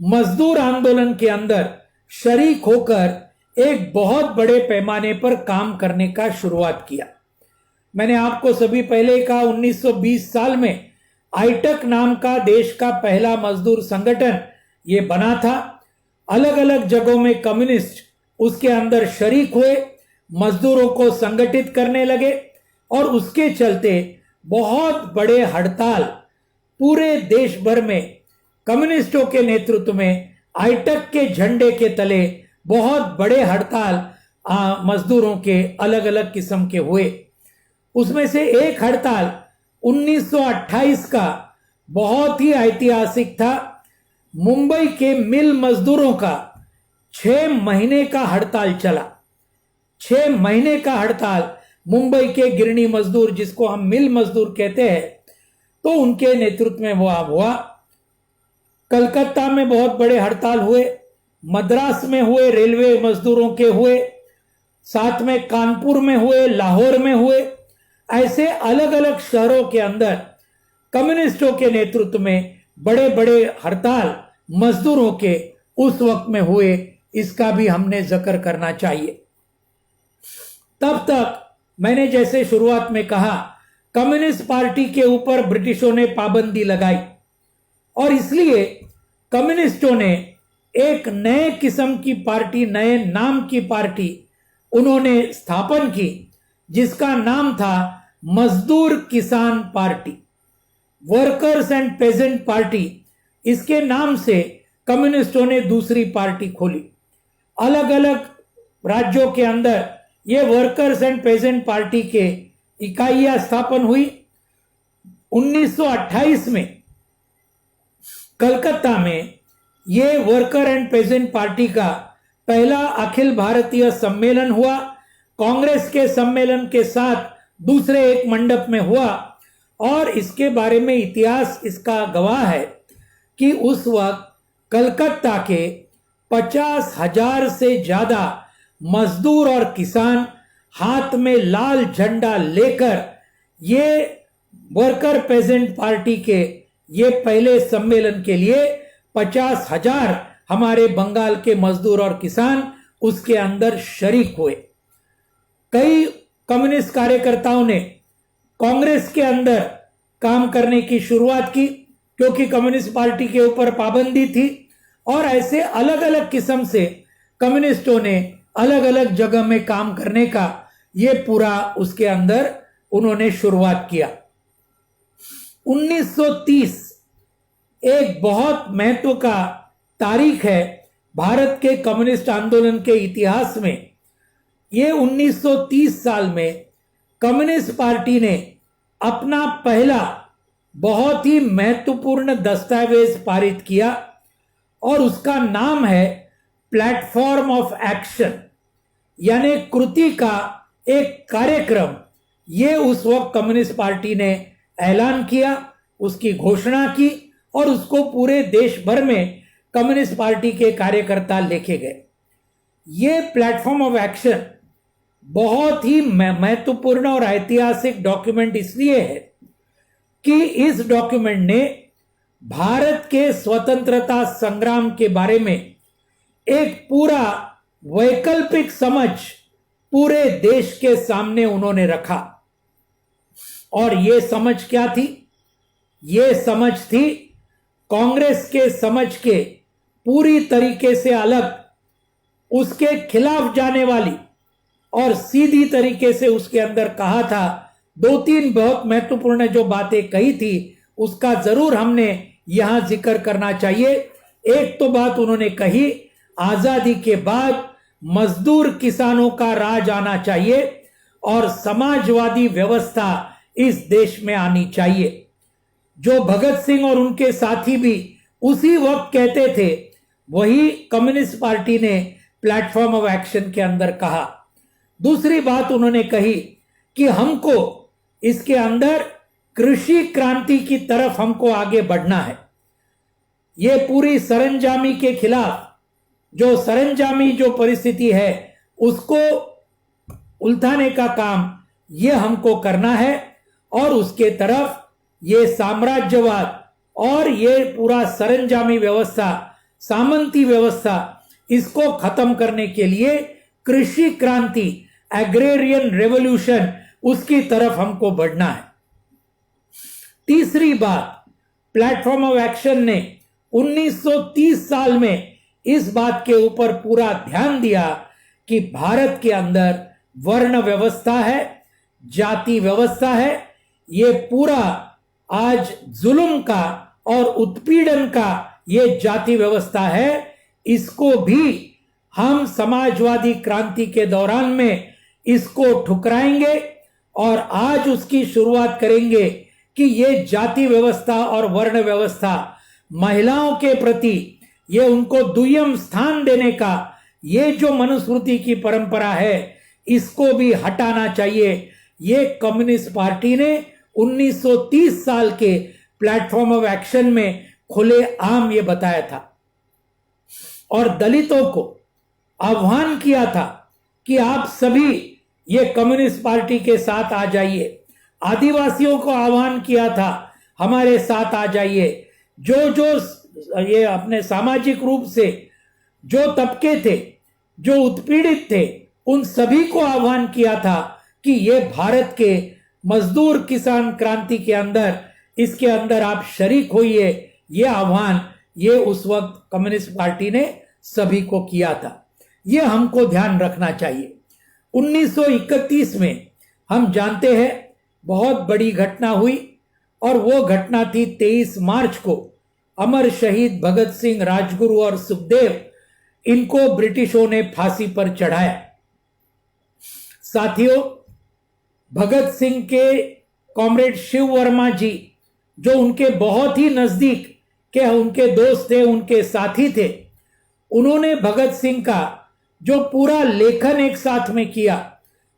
मजदूर आंदोलन के अंदर शरीक होकर एक बहुत बड़े पैमाने पर काम करने का शुरुआत किया। मैंने आपको सभी पहले कहा 1920 साल में आईटक नाम का देश का पहला मजदूर संगठन ये बना था। अलग अलग जगहों में कम्युनिस्ट उसके अंदर शरीक हुए, मजदूरों को संगठित करने लगे और उसके चलते बहुत बड़े हड़ताल पूरे देश भर में कम्युनिस्टों के नेतृत्व में आईटक के झंडे के तले बहुत बड़े हड़ताल मजदूरों के अलग अलग किस्म के हुए। उसमें से एक हड़ताल 1928 का बहुत ही ऐतिहासिक था। मुंबई के मिल मजदूरों का 6 महीने का हड़ताल चला। 6 महीने का हड़ताल मुंबई के गिरनी मजदूर, जिसको हम मिल मजदूर कहते हैं, तो उनके नेतृत्व में वो हुआ। कलकत्ता में बहुत बड़े हड़ताल हुए, मद्रास में हुए, रेलवे मजदूरों के हुए, साथ में कानपुर में हुए, लाहौर में हुए। ऐसे अलग अलग शहरों के अंदर कम्युनिस्टों के नेतृत्व में बड़े बड़े हड़ताल मजदूरों के उस वक्त में हुए। इसका भी हमने जिक्र करना चाहिए। तब तक मैंने जैसे शुरुआत में कहा, कम्युनिस्ट पार्टी के ऊपर ब्रिटिशों ने पाबंदी लगाई और इसलिए कम्युनिस्टों ने एक नए किस्म की पार्टी, नए नाम की पार्टी उन्होंने स्थापन की, जिसका नाम था मजदूर किसान party, workers and peasant party. इसके नाम से कम्युनिस्टों ने दूसरी पार्टी खोली। अलग अलग राज्यों के अंदर ये वर्कर्स एंड पेजेंट पार्टी के इकाइयां स्थापन हुई। 1928 में कलकत्ता में ये वर्कर एंड पेजेंट पार्टी का पहला अखिल भारतीय सम्मेलन हुआ। कांग्रेस के सम्मेलन के साथ दूसरे एक मंडप में हुआ और इसके बारे में इतिहास इसका गवाह है कि उस वक्त कलकत्ता के 50,000 से ज्यादा मजदूर और किसान हाथ में लाल झंडा लेकर ये वर्कर पेजेंट पार्टी के ये पहले सम्मेलन के लिए 50,000 हमारे बंगाल के मजदूर और किसान उसके अंदर शरीक हुए। कई कम्युनिस्ट कार्यकर्ताओं ने कांग्रेस के अंदर काम करने की शुरुआत की क्योंकि कम्युनिस्ट पार्टी के ऊपर पाबंदी थी। और ऐसे अलग अलग किस्म से कम्युनिस्टों ने अलग अलग जगह में काम करने का ये पूरा उसके अंदर उन्होंने शुरुआत किया। 1930 एक बहुत महत्व का तारीख है भारत के कम्युनिस्ट आंदोलन के इतिहास में। ये 1930 साल में कम्युनिस्ट पार्टी ने अपना पहला बहुत ही महत्वपूर्ण दस्तावेज पारित किया और उसका नाम है प्लेटफॉर्म ऑफ एक्शन, यानी कृति का एक कार्यक्रम। ये उस वक्त कम्युनिस्ट पार्टी ने ऐलान किया, उसकी घोषणा की और उसको पूरे देश भर में कम्युनिस्ट पार्टी के कार्यकर्ता लेके गए। ये प्लेटफॉर्म ऑफ एक्शन बहुत ही महत्वपूर्ण और ऐतिहासिक डॉक्यूमेंट इसलिए है कि इस डॉक्यूमेंट ने भारत के स्वतंत्रता संग्राम के बारे में एक पूरा वैकल्पिक समझ पूरे देश के सामने उन्होंने रखा। और ये समझ क्या थी? ये समझ थी कांग्रेस के समझ के पूरी तरीके से अलग, उसके खिलाफ जाने वाली और सीधी तरीके से उसके अंदर कहा था। दो तीन बहुत महत्वपूर्ण जो बातें कही थी उसका जरूर हमने यहां जिक्र करना चाहिए। एक तो बात उन्होंने कही, आजादी के बाद मजदूर किसानों का राज आना चाहिए और समाजवादी व्यवस्था इस देश में आनी चाहिए। जो भगत सिंह और उनके साथी भी उसी वक्त कहते थे, वही कम्युनिस्ट पार्टी ने प्लेटफॉर्म ऑफ एक्शन के अंदर कहा। दूसरी बात उन्होंने कही कि हमको इसके अंदर कृषि क्रांति की तरफ हमको आगे बढ़ना है। ये पूरी सरंजामी के खिलाफ जो सरंजामी जो परिस्थिति है उसको उल्टाने का काम ये हमको करना है और उसके तरफ ये साम्राज्यवाद और ये पूरा सरंजामी व्यवस्था, सामंती व्यवस्था, इसको खत्म करने के लिए कृषि क्रांति, एग्रेरियन रेवोल्यूशन, उसकी तरफ हमको बढ़ना है। तीसरी बात, प्लेटफॉर्म ऑफ एक्शन ने 1930 साल में इस बात के ऊपर पूरा ध्यान दिया कि भारत के अंदर वर्ण व्यवस्था है, जाति व्यवस्था है, ये पूरा आज जुल्म का और उत्पीड़न का ये जाति व्यवस्था है, इसको भी हम समाजवादी क्रांति के दौरान में इसको ठुकराएंगे और आज उसकी शुरुआत करेंगे कि ये जाति व्यवस्था और वर्ण व्यवस्था, महिलाओं के प्रति ये उनको दुय्यम स्थान देने का ये जो मनुस्मृति की परंपरा है, इसको भी हटाना चाहिए। ये कम्युनिस्ट पार्टी ने 1930 साल के प्लेटफॉर्म ऑफ एक्शन में खुले आम ये बताया था और दलितों को आह्वान किया था कि आप सभी ये कम्युनिस्ट पार्टी के साथ आ जाइए। आदिवासियों को आह्वान किया था, हमारे साथ आ जाइए। जो ये अपने सामाजिक रूप से जो तबके थे, जो उत्पीड़ित थे, उन सभी को आह्वान किया था कि ये भारत के मजदूर किसान क्रांति के अंदर, इसके अंदर आप शरीक होइए। ये आह्वान ये उस वक्त कम्युनिस्ट पार्टी ने सभी को किया था। ये हमको ध्यान रखना चाहिए। 1931 में हम जानते हैं बहुत बड़ी घटना हुई और वो घटना थी 23 मार्च को। अमर शहीद भगत सिंह, राजगुरु और सुखदेव, इनको ब्रिटिशों ने फांसी पर चढ़ाया। साथियों, भगत सिंह के कॉमरेड शिव वर्मा जी, जो उनके बहुत ही नजदीक के उनके दोस्त थे, उनके साथी थे, उन्होंने भगत सिंह का जो पूरा लेखन एक साथ में किया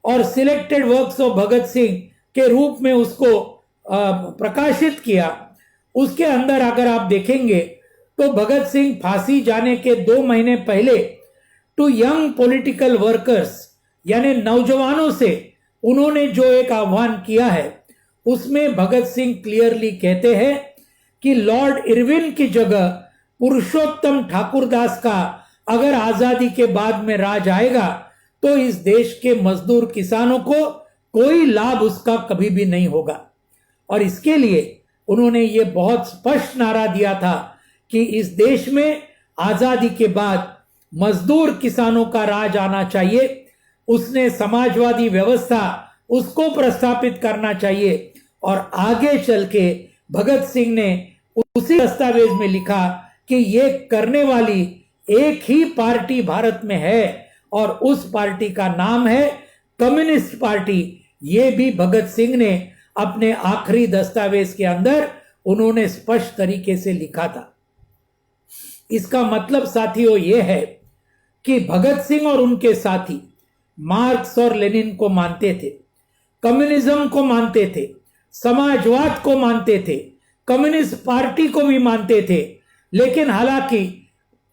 और selected works of Bhagat Singh के रूप में उसको प्रकाशित किया। उसके अंदर अगर आप देखेंगे तो भगत सिंह फांसी जाने के 2 महीने पहले टू यंग पॉलिटिकल वर्कर्स, यानी नौजवानों से उन्होंने जो एक आह्वान किया है, उसमें भगत सिंह क्लियरली कहते हैं कि लॉर्ड इरविन की जगह पुरुषोत्तम ठाकुरदास का अगर आजादी के बाद में राज आएगा तो इस देश के मजदूर किसानों को कोई लाभ उसका कभी भी नहीं होगा। और इसके लिए उन्होंने ये बहुत स्पष्ट नारा दिया था कि इस देश में आजादी के बाद मजदूर किसानों का राज आना चाहिए। उसने समाजवादी व्यवस्था उसको प्रस्थापित करना चाहिए और आगे चल के भगत सिंह ने उसी दस्तावेज में लिखा कि ये करने वाली एक ही पार्टी भारत में है और उस पार्टी का नाम है कम्युनिस्ट पार्टी। ये भी भगत सिंह ने अपने आखिरी दस्तावेज के अंदर उन्होंने स्पष्ट तरीके से लिखा था। इसका मतलब साथियों ये है कि भगत सिंह और उनके साथी मार्क्स और लेनिन को मानते थे, कम्युनिज्म को मानते थे, समाजवाद को मानते थे, कम्युनिस्ट पार्टी को भी मानते थे, लेकिन हालांकि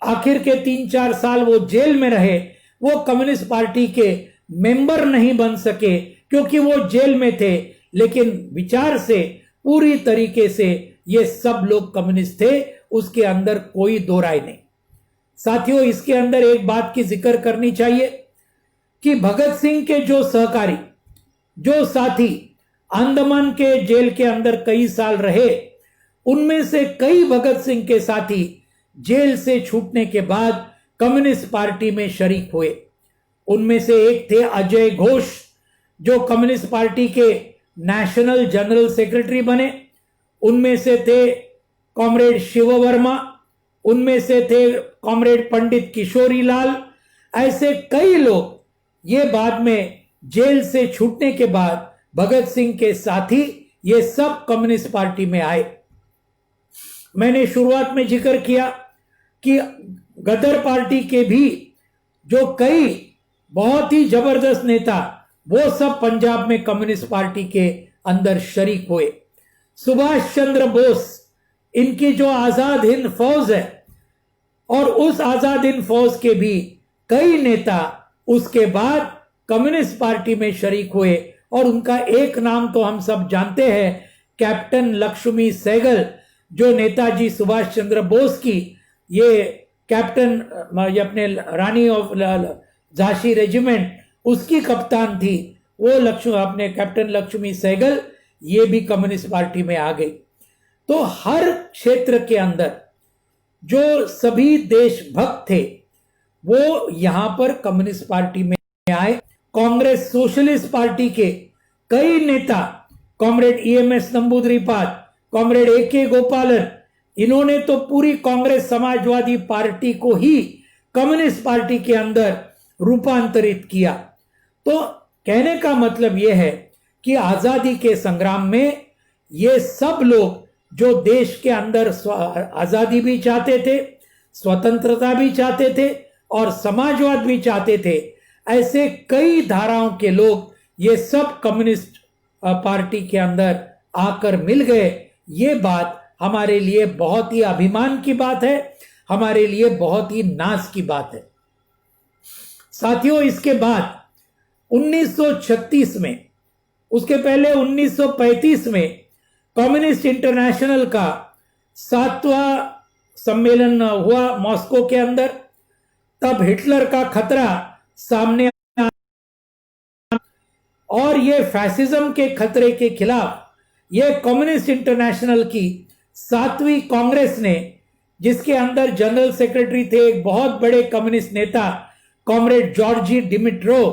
आखिर के 3-4 साल वो जेल में रहे, वो कम्युनिस्ट पार्टी के मेंबर नहीं बन सके क्योंकि वो जेल में थे, लेकिन विचार से पूरी तरीके से ये सब लोग कम्युनिस्ट थे, उसके अंदर कोई दो राय नहीं। साथियों, इसके अंदर एक बात की जिक्र करनी चाहिए कि भगत सिंह के जो सहकारी, जो साथी अंडमान के जेल के अंदर कई साल रहे, उनमें से कई भगत सिंह के साथी जेल से छूटने के बाद कम्युनिस्ट पार्टी में शरीक हुए। उनमें से एक थे अजय घोष, जो कम्युनिस्ट पार्टी के नेशनल जनरल सेक्रेटरी बने। उनमें से थे कॉमरेड शिव वर्मा, उनमें से थे कॉमरेड पंडित किशोरी लाल। ऐसे कई लोग ये बाद में जेल से छूटने के बाद भगत सिंह के साथी ये सब कम्युनिस्ट पार्टी में आए। मैंने शुरुआत में जिक्र किया कि गदर पार्टी के भी जो कई बहुत ही जबरदस्त नेता, वो सब पंजाब में कम्युनिस्ट पार्टी के अंदर शरीक हुए। सुभाष चंद्र बोस, इनकी जो आजाद हिंद फौज है, और उस आजाद हिंद फौज के भी कई नेता उसके बाद कम्युनिस्ट पार्टी में शरीक हुए। और उनका एक नाम तो हम सब जानते हैं, कैप्टन लक्ष्मी सहगल, जो नेताजी सुभाष चंद्र बोस की ये कैप्टन, ये अपने रानी ऑफ झांसी रेजिमेंट, उसकी कप्तान थी, वो अपने कैप्टन लक्ष्मी सहगल, ये भी कम्युनिस्ट पार्टी में आ गई। तो हर क्षेत्र के अंदर जो सभी देशभक्त थे वो यहां पर कम्युनिस्ट पार्टी में आए। कांग्रेस सोशलिस्ट पार्टी के कई नेता, कॉमरेड ईएमएस नंबूद्रिपाद, कॉमरेड एके गोपालन, इन्होंने तो पूरी कांग्रेस समाजवादी पार्टी को ही कम्युनिस्ट पार्टी के अंदर रूपांतरित किया। तो कहने का मतलब यह है कि आजादी के संग्राम में ये सब लोग जो देश के अंदर आजादी भी चाहते थे, स्वतंत्रता भी चाहते थे और समाजवाद भी चाहते थे, ऐसे कई धाराओं के लोग ये सब कम्युनिस्ट पार्टी के अंदर आकर मिल गए। ये बात हमारे लिए बहुत ही अभिमान की बात है, हमारे लिए बहुत ही नाज की बात है। साथियों, इसके बाद 1936 में, उसके पहले 1935 में कम्युनिस्ट इंटरनेशनल का 7वां सम्मेलन हुआ मॉस्को के अंदर। तब हिटलर का खतरा सामने और ये फैसिज्म के खतरे के खिलाफ ये कम्युनिस्ट इंटरनेशनल की 7वीं कांग्रेस ने, जिसके अंदर जनरल सेक्रेटरी थे एक बहुत बड़े कम्युनिस्ट नेता कॉमरेड जॉर्जी डिमिट्रो,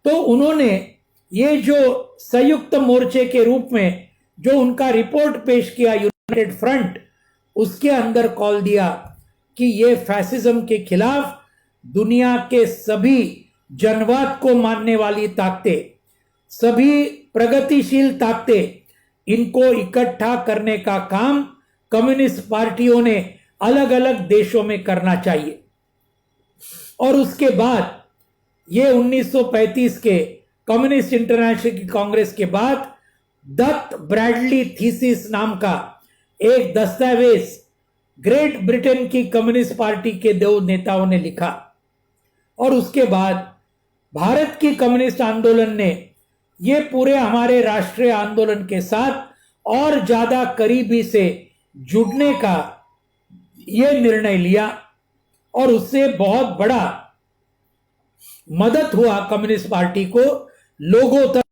तो उन्होंने ये जो संयुक्त मोर्चे के रूप में जो उनका रिपोर्ट पेश किया यूनाइटेड फ्रंट, उसके अंदर कॉल दिया कि ये फैसिज्म के खिलाफ दुनिया के सभी जनवाद को मानने वाली ताकतें, सभी प्रगतिशील ताकतें, इनको इकट्ठा करने का काम कम्युनिस्ट पार्टियों ने अलग अलग देशों में करना चाहिए। और उसके बाद ये 1935 के कम्युनिस्ट इंटरनेशनल की कांग्रेस के बाद दत्त ब्रैडली थीसिस नाम का एक दस्तावेज ग्रेट ब्रिटेन की कम्युनिस्ट पार्टी के 2 नेताओं ने लिखा। और उसके बाद भारत की कम्युनिस्ट आंदोलन ने ये पूरे हमारे राष्ट्रीय आंदोलन के साथ और ज्यादा करीबी से जुड़ने का ये निर्णय लिया और उससे बहुत बड़ा मदद हुआ कम्युनिस्ट पार्टी को लोगों तक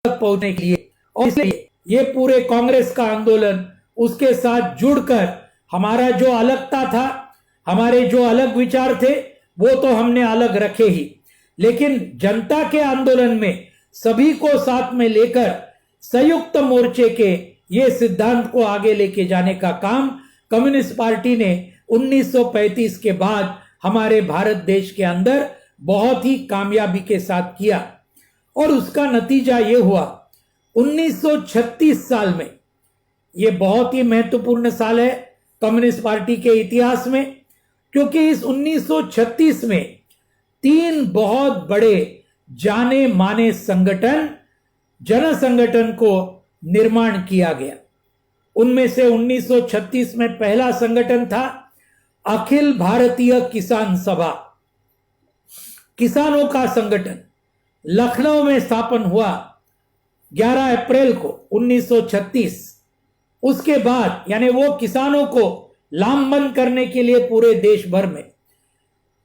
पहुंचने के लिए। और इसलिए ये पूरे कांग्रेस का आंदोलन उसके साथ जुड़कर हमारा जो अलगता था, हमारे जो अलग विचार थे, वो तो हमने अलग रखे ही, लेकिन जनता के आंदोलन में सभी को साथ में लेकर संयुक्त मोर्चे के ये सिद्धांत को आगे लेके जाने का काम कम्युनिस्ट पार्टी ने 1935 के बाद हमारे भारत देश के अंदर बहुत ही कामयाबी के साथ किया। और उसका नतीजा ये हुआ 1936 साल में, ये बहुत ही महत्वपूर्ण साल है कम्युनिस्ट पार्टी के इतिहास में, क्योंकि इस 1936 में 3 बहुत बड़े जाने माने संगठन, जन संगठन को निर्माण किया गया। उनमें से 1936 में पहला संगठन था अखिल भारतीय किसान सभा, किसानों का संगठन, लखनऊ में स्थापन हुआ 11 अप्रैल को 1936। उसके बाद यानी वो किसानों को लामबंद करने के लिए पूरे देश भर में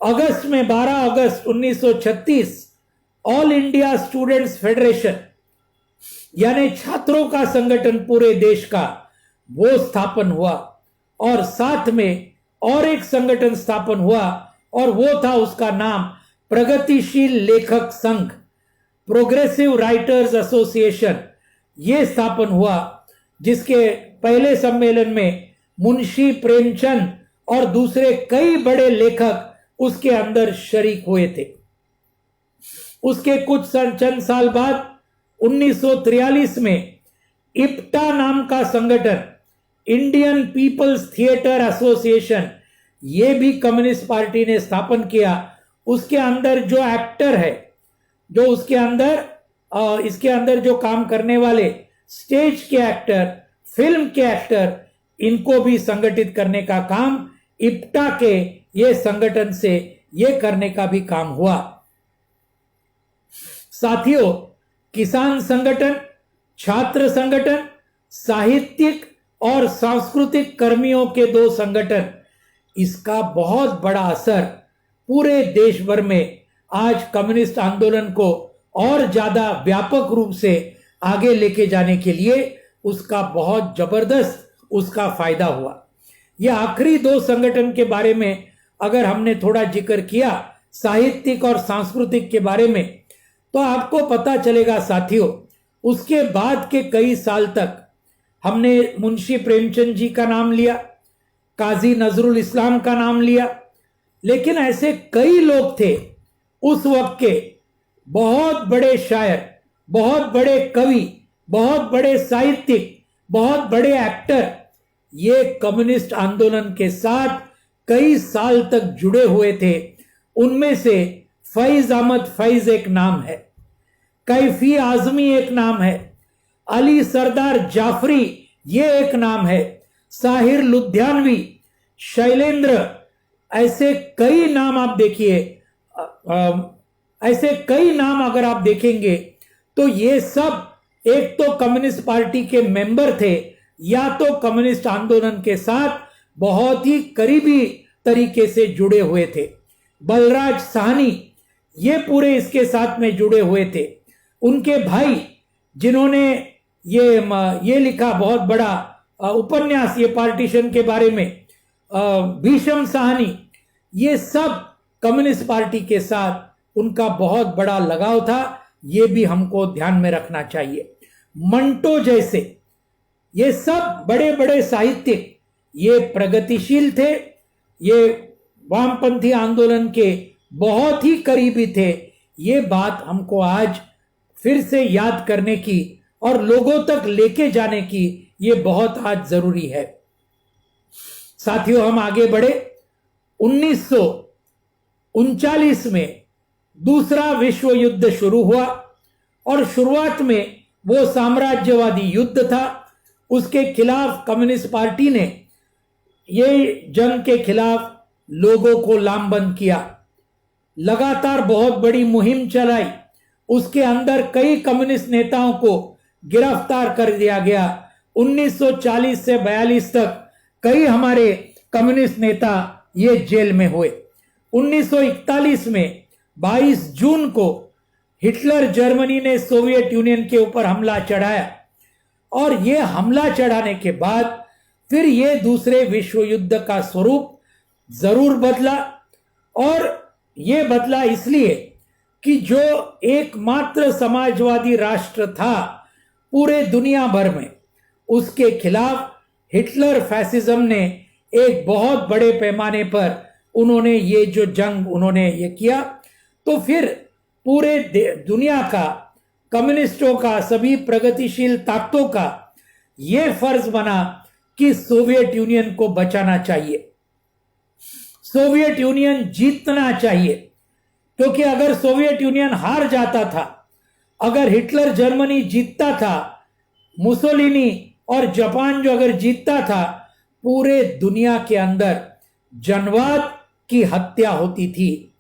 अगस्त में 12 अगस्त 1936 ऑल इंडिया स्टूडेंट्स फेडरेशन यानी छात्रों का संगठन पूरे देश का वो स्थापन हुआ। और साथ में और एक संगठन स्थापन हुआ और वो था, उसका नाम प्रगतिशील लेखक संघ, प्रोग्रेसिव राइटर्स एसोसिएशन, ये स्थापन हुआ, जिसके पहले सम्मेलन में मुंशी प्रेमचंद और दूसरे कई बड़े लेखक उसके अंदर शरीक हुए थे। उसके कुछ चंद साल बाद 1943 में इप्टा नाम का संगठन, इंडियन पीपल्स थिएटर एसोसिएशन, ये भी कम्युनिस्ट पार्टी ने स्थापन किया। उसके अंदर जो एक्टर है, जो उसके अंदर इसके अंदर जो काम करने वाले स्टेज के एक्टर, फिल्म के एक्टर, इनको भी संगठित करने का काम इप्टा के ये संगठन से ये करने का भी काम हुआ। साथियों, किसान संगठन, छात्र संगठन, साहित्यिक और सांस्कृतिक कर्मियों के 2 संगठन, इसका बहुत बड़ा असर पूरे देश भर में आज कम्युनिस्ट आंदोलन को और ज्यादा व्यापक रूप से आगे लेके जाने के लिए उसका बहुत जबरदस्त उसका फायदा हुआ। यह आखिरी 2 संगठन के बारे में अगर हमने थोड़ा जिक्र किया, साहित्यिक और सांस्कृतिक के बारे में, तो आपको पता चलेगा साथियों, उसके बाद के कई साल तक हमने मुंशी प्रेमचंद जी का नाम लिया, काजी नजरुल इस्लाम का नाम लिया, लेकिन ऐसे कई लोग थे उस वक्त के, बहुत बड़े शायर, बहुत बड़े कवि, बहुत बड़े साहित्यिक, बहुत बड़े एक्टर, ये कम्युनिस्ट आंदोलन के साथ कई साल तक जुड़े हुए थे। उनमें से फैज अहमद फैज एक नाम है, कैफी आजमी एक नाम है, अली सरदार जाफरी ये एक नाम है, साहिर लुधियानवी, शैलेंद्र, ऐसे कई नाम आप देखिए, ऐसे कई नाम अगर आप देखेंगे तो ये सब एक तो कम्युनिस्ट पार्टी के मेंबर थे या तो कम्युनिस्ट आंदोलन के साथ बहुत ही करीबी तरीके से जुड़े हुए थे। बलराज साहनी ये पूरे इसके साथ में जुड़े हुए थे। उनके भाई जिन्होंने ये लिखा बहुत बड़ा उपन्यास ये पार्टीशन के बारे में, भीषम साहनी, ये सब कम्युनिस्ट पार्टी के साथ उनका बहुत बड़ा लगाव था। ये भी हमको ध्यान में रखना चाहिए। मंटो जैसे ये सब बड़े बड़े साहित्यिक ये प्रगतिशील थे, ये वामपंथी आंदोलन के बहुत ही करीबी थे। ये बात हमको आज फिर से याद करने की और लोगों तक लेके जाने की ये बहुत आज जरूरी है। साथियों, हम आगे बढ़े। 1939 में दूसरा विश्व युद्ध शुरू हुआ और शुरुआत में वो साम्राज्यवादी युद्ध था। उसके खिलाफ कम्युनिस्ट पार्टी ने ये जंग के खिलाफ लोगों को लामबंद किया, लगातार बहुत बड़ी मुहिम चलाई। उसके अंदर कई कम्युनिस्ट नेताओं को गिरफ्तार कर दिया गया। 1940 से 42 तक कई हमारे कम्युनिस्ट नेता ये जेल में हुए। 1941 में 22 जून को हिटलर जर्मनी ने सोवियत यूनियन के ऊपर हमला चढ़ाया और ये हमला चढ़ाने के बाद फिर ये दूसरे विश्व युद्ध का स्वरूप जरूर बदला। और ये बदला इसलिए कि जो एकमात्र समाजवादी राष्ट्र था पूरे दुनिया भर में, उसके खिलाफ हिटलर फैसिज्म ने एक बहुत बड़े पैमाने पर उन्होंने ये जो जंग उन्होंने ये किया, तो फिर पूरे दुनिया का, कम्युनिस्टों का, सभी प्रगतिशील ताकतों का ये फर्ज बना कि सोवियत यूनियन को बचाना चाहिए, सोवियत यूनियन जीतना चाहिए। क्योंकि अगर सोवियत यूनियन हार जाता था, अगर हिटलर जर्मनी जीतता था, मुसोलिनी और जापान जो अगर जीतता था, पूरे दुनिया के अंदर जनवाद की हत्या होती थी।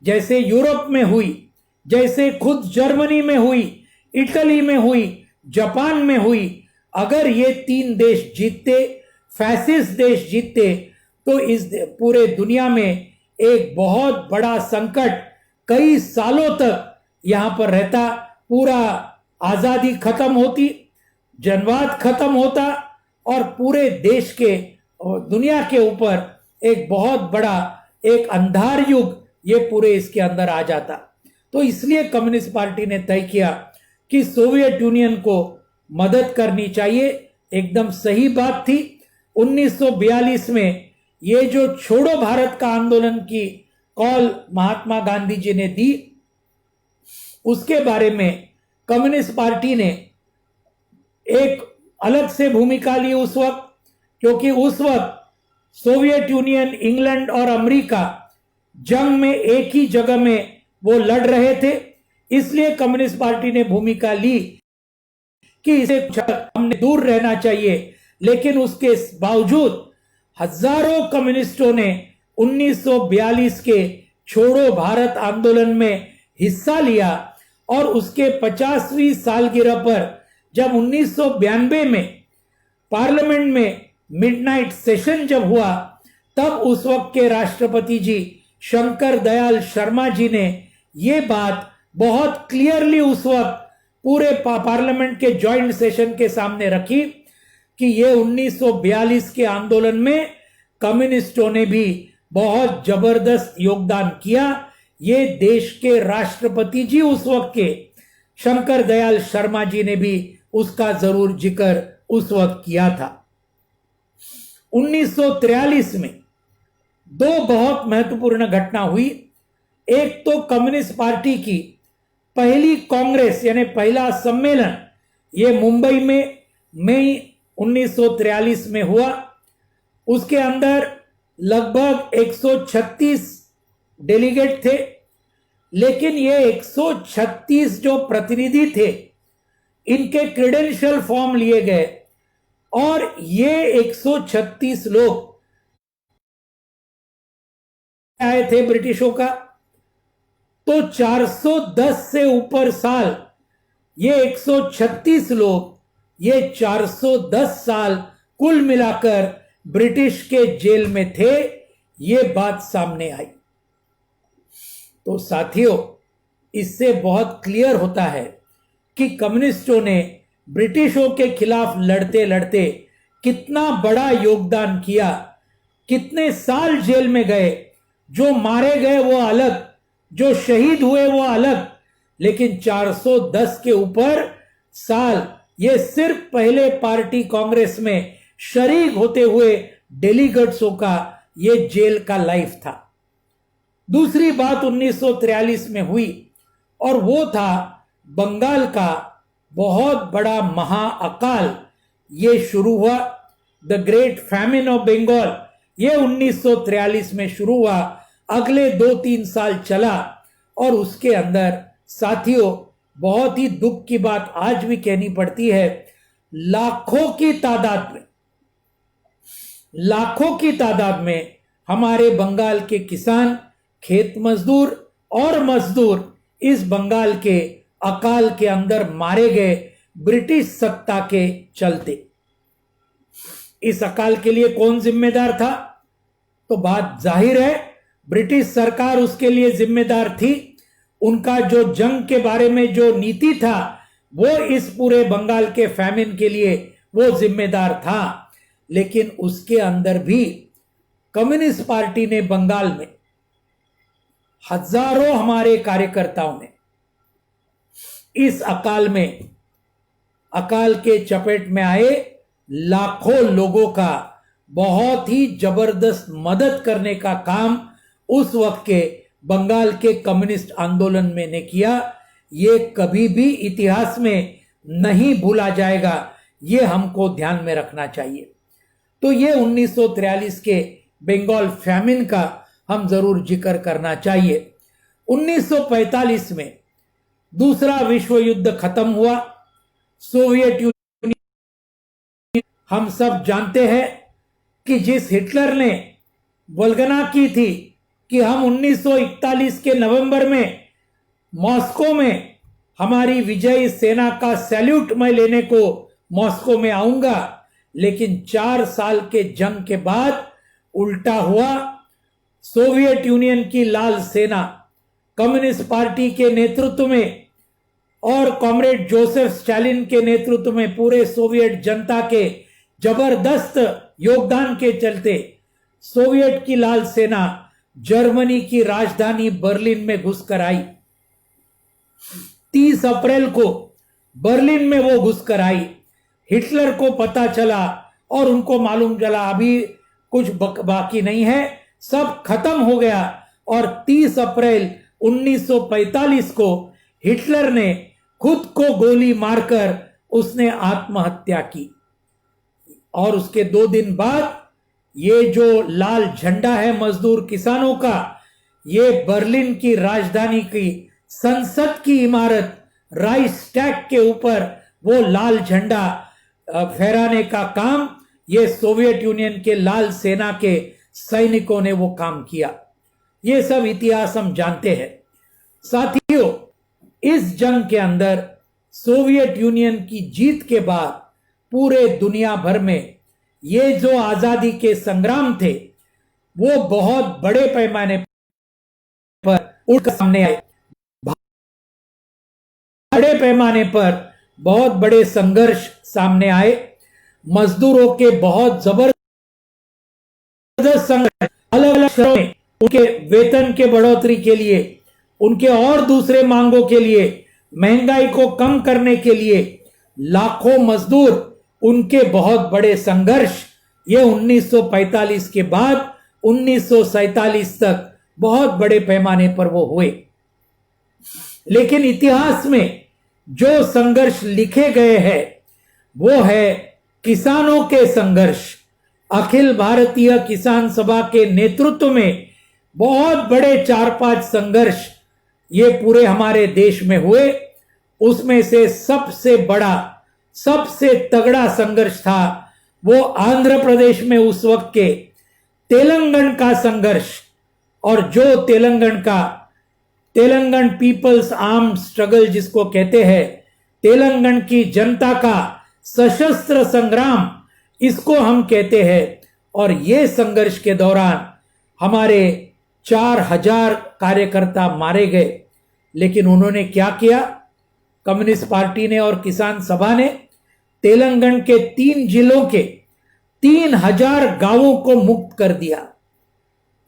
जैसे यूरोप में हुई, जैसे खुद जर्मनी में हुई, इटली में हुई, जापान में हुई। अगर ये तीन देश जीतते, फैसिस्ट देश जीतते, तो इस पूरे दुनिया में एक बहुत बड़ा संकट कई सालों तक यहां पर रहता। पूरा आजादी खत्म होती, जनवाद खत्म होता और पूरे देश के और दुनिया के ऊपर एक बहुत बड़ा एक अंधार युग ये पूरे इसके अंदर आ जाता। तो इसलिए कम्युनिस्ट पार्टी ने तय किया कि सोवियत यूनियन को मदद करनी चाहिए। एकदम सही बात थी। 1942 में ये जो छोड़ो भारत का आंदोलन की कॉल महात्मा गांधी जी ने दी, उसके बारे में कम्युनिस्ट पार्टी ने एक अलग से भूमिका ली उस वक्त, क्योंकि उस वक्त सोवियत यूनियन, इंग्लैंड और अमेरिका जंग में एक ही जगह में वो लड़ रहे थे। इसलिए कम्युनिस्ट पार्टी ने भूमिका ली कि इसे हमने दूर रहना चाहिए। लेकिन उसके बावजूद हजारों कम्युनिस्टों ने 1942 के छोड़ो भारत आंदोलन में हिस्सा लिया और उसके 50वीं सालगिरह पर जब 1992 में पार्लियामेंट में मिडनाइट सेशन जब हुआ, तब उस वक्त के राष्ट्रपति जी शंकर दयाल शर्मा जी ने ये बात बहुत क्लियरली उस वक्त पूरे पार्लियामेंट के जॉइंट सेशन के सामने रखी कि ये 1942 के आंदोलन में कम्युनिस्टों ने भी बहुत जबरदस्त योगदान किया। ये देश के राष्ट्रपति जी उस वक्त के शंकर दयाल शर्मा जी ने भी उसका जरूर जिक्र उस वक्त किया था। 1943 में दो बहुत महत्वपूर्ण घटना हुई। एक तो कम्युनिस्ट पार्टी की पहली कांग्रेस यानी पहला सम्मेलन ये मुंबई में मई 1943 में हुआ। उसके अंदर लगभग 136 डेलीगेट थे, लेकिन ये 136 जो प्रतिनिधि थे इनके क्रेडेंशियल फॉर्म लिए गए और ये 136 लोग आए थे ब्रिटिशों का। तो 410 से ऊपर साल ये 136 लोग ये 410 साल कुल मिलाकर ब्रिटिश के जेल में थे। ये बात सामने आई। तो साथियों, इससे बहुत क्लियर होता है कि कम्युनिस्टों ने ब्रिटिशों के खिलाफ लड़ते लड़ते कितना बड़ा योगदान किया, कितने साल जेल में गए। जो मारे गए वो अलग, जो शहीद हुए वो अलग, लेकिन 410 के ऊपर साल ये सिर्फ पहले पार्टी कांग्रेस में शरीक होते हुए डेलीगेट्सों का ये जेल का लाइफ था। दूसरी बात 1943 में हुई और वो था बंगाल का बहुत बड़ा महाअकाल ये शुरू हुआ। The great famine of Bengal ये 1943 में शुरू हुआ, अगले 2-3 साल चला और उसके अंदर साथियों बहुत ही दुख की बात आज भी कहनी पड़ती है, लाखों की तादाद में हमारे बंगाल के किसान, खेत मजदूर और मजदूर इस बंगाल के अकाल के अंदर मारे गए ब्रिटिश सत्ता के चलते। इस अकाल के लिए कौन जिम्मेदार था? तो बात जाहिर है ब्रिटिश सरकार उसके लिए जिम्मेदार थी। उनका जो जंग के बारे में जो नीति था वो इस पूरे बंगाल के फैमिन के लिए वो जिम्मेदार था। लेकिन उसके अंदर भी कम्युनिस्ट पार्टी ने बंगाल में हजारों हमारे कार्यकर्ताओं ने इस अकाल के चपेट में आए लाखों लोगों का बहुत ही जबरदस्त मदद करने का काम उस वक्त के बंगाल के कम्युनिस्ट आंदोलन में ने किया। ये कभी भी इतिहास में नहीं भूला जाएगा, ये हमको ध्यान में रखना चाहिए। तो ये 1943 के बंगाल फैमिन का हम जरूर जिक्र करना चाहिए। 1945 में दूसरा विश्व युद्ध खत्म हुआ। सोवियत यूनियन, हम सब जानते हैं कि जिस हिटलर ने वल्गना की थी कि हम 1941 के नवंबर में मॉस्को में हमारी विजयी सेना का सैल्यूट मैं लेने को मॉस्को में आऊंगा, लेकिन 4 साल के जंग के बाद उल्टा हुआ। सोवियत यूनियन की लाल सेना कम्युनिस्ट पार्टी के नेतृत्व में और कॉमरेड जोसेफ स्टालिन के नेतृत्व में पूरे सोवियत जनता के जबरदस्त योगदान के चलते सोवियत की लाल सेना जर्मनी की राजधानी बर्लिन में घुसकर आई। 30 अप्रैल को बर्लिन में वो घुसकर आई। हिटलर को पता चला और उनको मालूम चला अभी कुछ बाकी नहीं है, सब खत्म हो गया। और 30 अप्रैल 1945 को हिटलर ने खुद को गोली मारकर उसने आत्महत्या की। और उसके 2 दिन बाद ये जो लाल झंडा है मजदूर किसानों का, ये बर्लिन की राजधानी की संसद की इमारत राइक्सटैग के ऊपर वो लाल झंडा फहराने का काम ये सोवियत यूनियन के लाल सेना के सैनिकों ने वो काम किया। ये सब इतिहास हम जानते हैं। साथियों, इस जंग के अंदर सोवियत यूनियन की जीत के बाद पूरे दुनिया भर में ये जो आजादी के संग्राम थे वो बहुत बड़े पैमाने पर उठ सामने आए। बड़े पैमाने पर बहुत बड़े संघर्ष सामने आए। मजदूरों के बहुत जबरदस्त संघर्ष अलग अलग शहरों में उनके वेतन के बढ़ोतरी के लिए, उनके और दूसरे मांगों के लिए, महंगाई को कम करने के लिए लाखों मजदूर, उनके बहुत बड़े संघर्ष ये 1945 के बाद 1947 तक बहुत बड़े पैमाने पर वो हुए। लेकिन इतिहास में जो संघर्ष लिखे गए हैं वो है किसानों के संघर्ष। अखिल भारतीय किसान सभा के नेतृत्व में बहुत बड़े 4-5 संघर्ष ये पूरे हमारे देश में हुए। उसमें से सबसे बड़ा, सबसे तगड़ा संघर्ष था वो आंध्र प्रदेश में उस वक्त के तेलंगाना का संघर्ष। और जो तेलंगाना पीपल्स आर्म स्ट्रगल जिसको कहते हैं, तेलंगाना की जनता का सशस्त्र संग्राम इसको हम कहते हैं। और ये संघर्ष के दौरान हमारे 4000 कार्यकर्ता मारे गए। लेकिन उन्होंने क्या किया? कम्युनिस्ट पार्टी ने और किसान सभा ने तेलंगाना के 3 जिलों के 3000 गांवों को मुक्त कर दिया।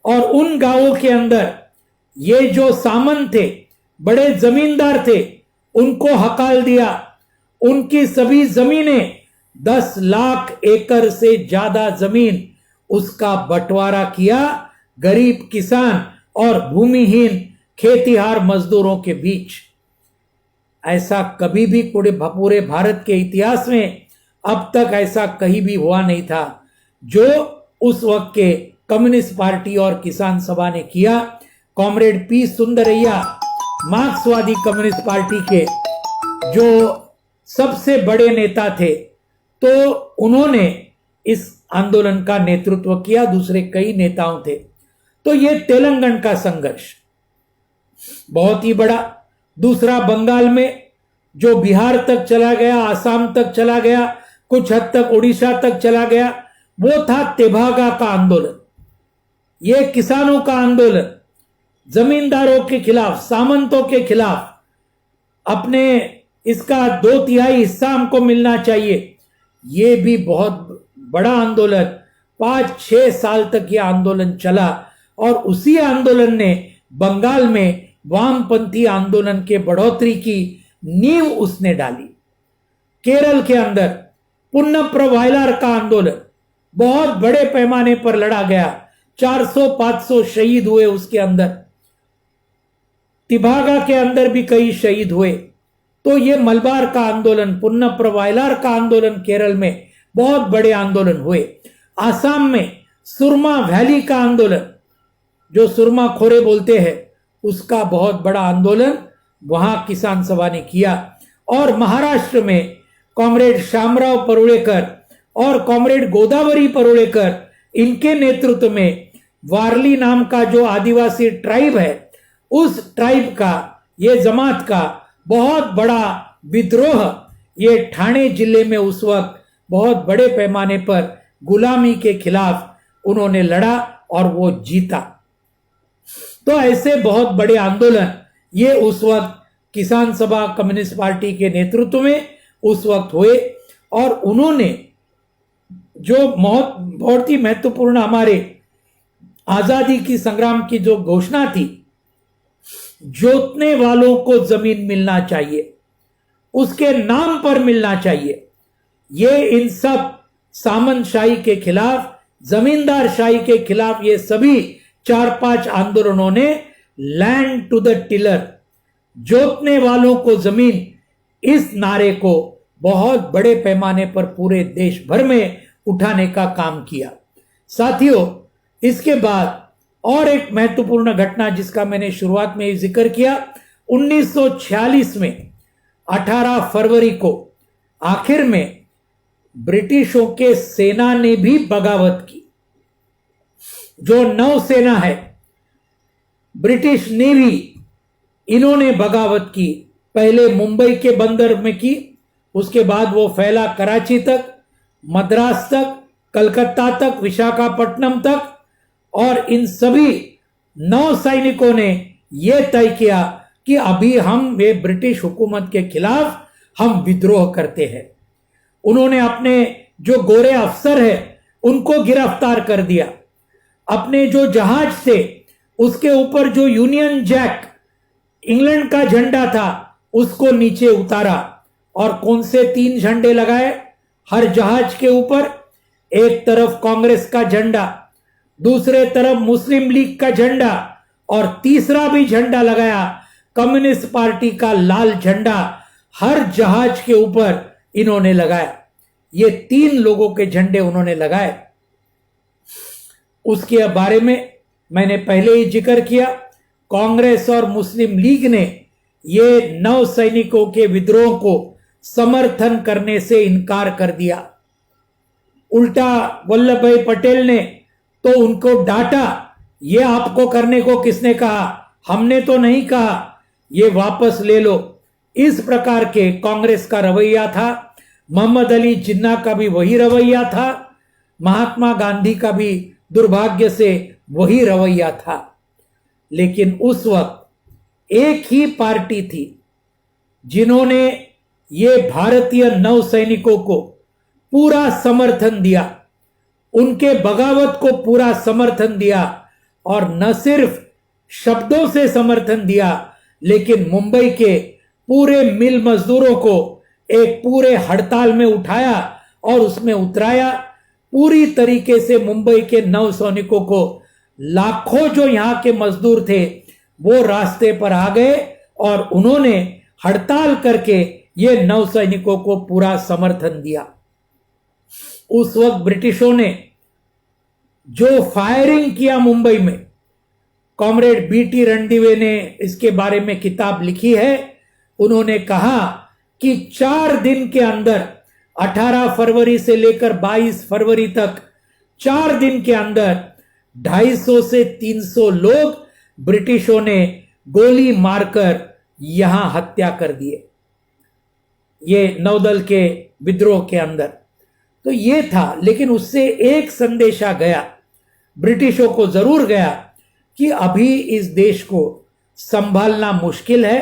और उन गांवों के अंदर ये जो सामंत थे, बड़े जमींदार थे, उनको हकाल दिया। उनकी सभी जमीनें 10 लाख एकड़ से ज्यादा जमीन उसका बंटवारा किया गरीब किसान और भूमिहीन खेतीहार मजदूरों के बीच। ऐसा कभी भी पूरे भारत के इतिहास में अब तक ऐसा कहीं भी हुआ नहीं था जो उस वक्त के कम्युनिस्ट पार्टी और किसान सभा ने किया। कॉमरेड पी सुंदरैया मार्क्सवादी कम्युनिस्ट पार्टी के जो सबसे बड़े नेता थे, तो उन्होंने इस आंदोलन का नेतृत्व किया। दूसरे कई नेताओं थे। तो ये तेलंगाना का संघर्ष बहुत ही बड़ा। दूसरा बंगाल में जो बिहार तक चला गया, आसाम तक चला गया, कुछ हद तक उड़ीसा तक चला गया, वो था तेभागा का आंदोलन। ये किसानों का आंदोलन, जमींदारों के खिलाफ, सामंतों के खिलाफ, अपने इसका 2/3 हिस्सा हमको मिलना चाहिए। ये भी बहुत बड़ा आंदोलन, 5-6 साल तक यह आंदोलन चला और उसी आंदोलन ने बंगाल में वामपंथी आंदोलन के बढ़ोतरी की नींव उसने डाली। केरल के अंदर पुन्नप्र वायलार का आंदोलन बहुत बड़े पैमाने पर लड़ा गया, 400-500 शहीद हुए उसके अंदर। तिभागा के अंदर भी कई शहीद हुए। तो ये मलबार का आंदोलन, पुन्नप्र वायलार का आंदोलन केरल में बहुत बड़े आंदोलन हुए। आसाम में सुरमा वैली का आंदोलन, जो सुरमा खोरे बोलते हैं, उसका बहुत बड़ा आंदोलन वहां किसान सभा ने किया। और महाराष्ट्र में कॉमरेड श्यामराव परुलेकर और कॉमरेड गोदावरी परुलेकर, इनके नेतृत्व में वारली नाम का जो आदिवासी ट्राइब है, उस ट्राइब का, ये जमात का बहुत बड़ा विद्रोह ये ठाणे जिले में उस वक्त बहुत बड़े पैमाने पर गुलामी के खिलाफ उन्होंने लड़ा और वो जीता। तो ऐसे बहुत बड़े आंदोलन ये उस वक्त किसान सभा कम्युनिस्ट पार्टी के नेतृत्व में उस वक्त हुए। और उन्होंने जो बहुत ही महत्वपूर्ण हमारे आजादी की संग्राम की जो घोषणा थी, जोतने वालों को जमीन मिलना चाहिए, उसके नाम पर मिलना चाहिए, ये इन सब सामंतशाही के खिलाफ, जमींदार शाही के खिलाफ ये सभी 4-5 आंदोलनों ने लैंड टू द टिलर, जोतने वालों को जमीन, इस नारे को बहुत बड़े पैमाने पर पूरे देश भर में उठाने का काम किया। साथियों, इसके बाद और एक महत्वपूर्ण घटना जिसका मैंने शुरुआत में ही जिक्र किया, 1946 में 18 फरवरी को आखिर में ब्रिटिशों के सेना ने भी बगावत की। जो नौसेना है, ब्रिटिश नेवी, इन्होंने बगावत की। पहले मुंबई के बंदर में की, उसके बाद वो फैला कराची तक, मद्रास तक, कलकत्ता तक, विशाखापट्टनम तक। और इन सभी नौ सैनिकों ने यह तय किया कि अभी हम वे ब्रिटिश हुकूमत के खिलाफ हम विद्रोह करते हैं। उन्होंने अपने जो गोरे अफसर है उनको गिरफ्तार कर दिया। अपने जो जहाज थे उसके ऊपर जो यूनियन जैक, इंग्लैंड का झंडा था, उसको नीचे उतारा। और कौन से 3 झंडे लगाए हर जहाज के ऊपर? एक तरफ कांग्रेस का झंडा, दूसरे तरफ मुस्लिम लीग का झंडा, और तीसरा भी झंडा लगाया कम्युनिस्ट पार्टी का लाल झंडा, हर जहाज के ऊपर इन्होंने लगाया। ये 3 लोगों के झंडे उन्होंने लगाए। उसके बारे में मैंने पहले ही जिक्र किया। कांग्रेस और मुस्लिम लीग ने ये नौ सैनिकों के विद्रोह को समर्थन करने से इनकार कर दिया। उल्टा वल्लभ भाई पटेल ने तो उनको डांटा, ये आपको करने को किसने कहा? हमने तो नहीं कहा, ये वापस ले लो। इस प्रकार के कांग्रेस का रवैया था। मोहम्मद अली जिन्ना का भी वही रवैया था। महात्मा गांधी का भी दुर्भाग्य से वही रवैया था। लेकिन उस वक्त एक ही पार्टी थी जिन्होंने ये भारतीय नौ सैनिकों को पूरा समर्थन दिया, उनके बगावत को पूरा समर्थन दिया। और न सिर्फ शब्दों से समर्थन दिया, लेकिन मुंबई के पूरे मिल मजदूरों को एक पूरे हड़ताल में उठाया और उसमें उतराया। पूरी तरीके से मुंबई के नौ सैनिकों को, लाखों जो यहां के मजदूर थे, वो रास्ते पर आ गए और उन्होंने हड़ताल करके ये नौ सैनिकों को पूरा समर्थन दिया। उस वक्त ब्रिटिशों ने जो फायरिंग किया मुंबई में, कॉमरेड बीटी रणदिवे ने इसके बारे में किताब लिखी है। उन्होंने कहा कि 4 दिन के अंदर, 18 फरवरी से लेकर 22 फरवरी तक, 4 दिन के अंदर 250 से 300 लोग ब्रिटिशों ने गोली मारकर यहां हत्या कर दिए, ये नौदल के विद्रोह के अंदर। तो ये था। लेकिन उससे एक संदेशा गया, ब्रिटिशों को जरूर गया, कि अभी इस देश को संभालना मुश्किल है।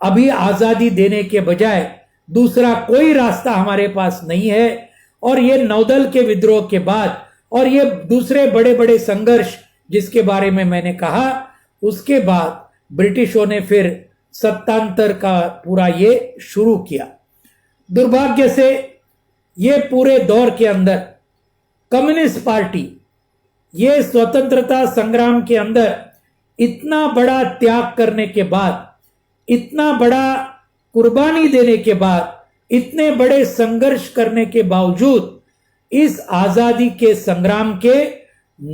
अभी आजादी देने के बजाय दूसरा कोई रास्ता हमारे पास नहीं है। और ये नौदल के विद्रोह के बाद और ये दूसरे बड़े बड़े संघर्ष जिसके बारे में मैंने कहा, उसके बाद ब्रिटिशों ने फिर सत्तांतर का पूरा ये शुरू किया। दुर्भाग्य से ये पूरे दौर के अंदर कम्युनिस्ट पार्टी ये स्वतंत्रता संग्राम के अंदर इतना बड़ा त्याग करने के बाद, इतना बड़ा कुर्बानी देने के बाद, इतने बड़े संघर्ष करने के बावजूद इस आजादी के संग्राम के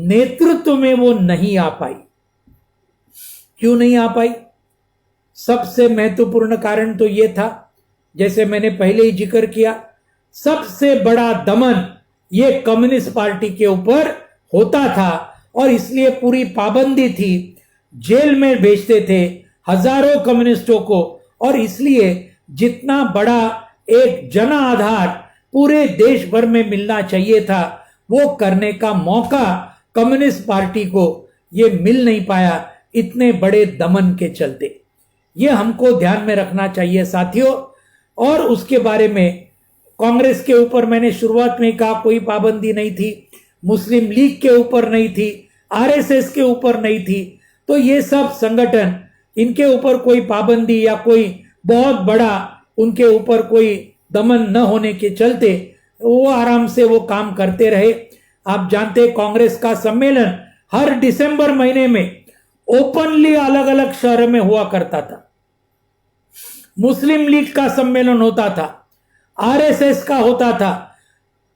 नेतृत्व में वो नहीं आ पाई। क्यों नहीं आ पाई? सबसे महत्वपूर्ण कारण तो ये था, जैसे मैंने पहले ही जिक्र किया, सबसे बड़ा दमन ये कम्युनिस्ट पार्टी के ऊपर होता था और इसलिए पूरी पाबंदी थी। जेल में भेजते थे हजारों कम्युनिस्टों को और इसलिए जितना बड़ा एक जन आधार पूरे देश भर में मिलना चाहिए था वो करने का मौका कम्युनिस्ट पार्टी को ये मिल नहीं पाया, इतने बड़े दमन के चलते। ये हमको ध्यान में रखना चाहिए साथियों। और उसके बारे में कांग्रेस के ऊपर मैंने शुरुआत में कहा कोई पाबंदी नहीं थी, मुस्लिम लीग के ऊपर नहीं थी, आरएसएस के ऊपर नहीं थी। तो ये सब संगठन, इनके ऊपर कोई पाबंदी या कोई बहुत बड़ा उनके ऊपर कोई दमन न होने के चलते वो आराम से वो काम करते रहे। आप जानते कांग्रेस का सम्मेलन हर दिसंबर महीने में ओपनली अलग अलग शहर में हुआ करता था। मुस्लिम लीग का सम्मेलन होता था, आरएसएस का होता था,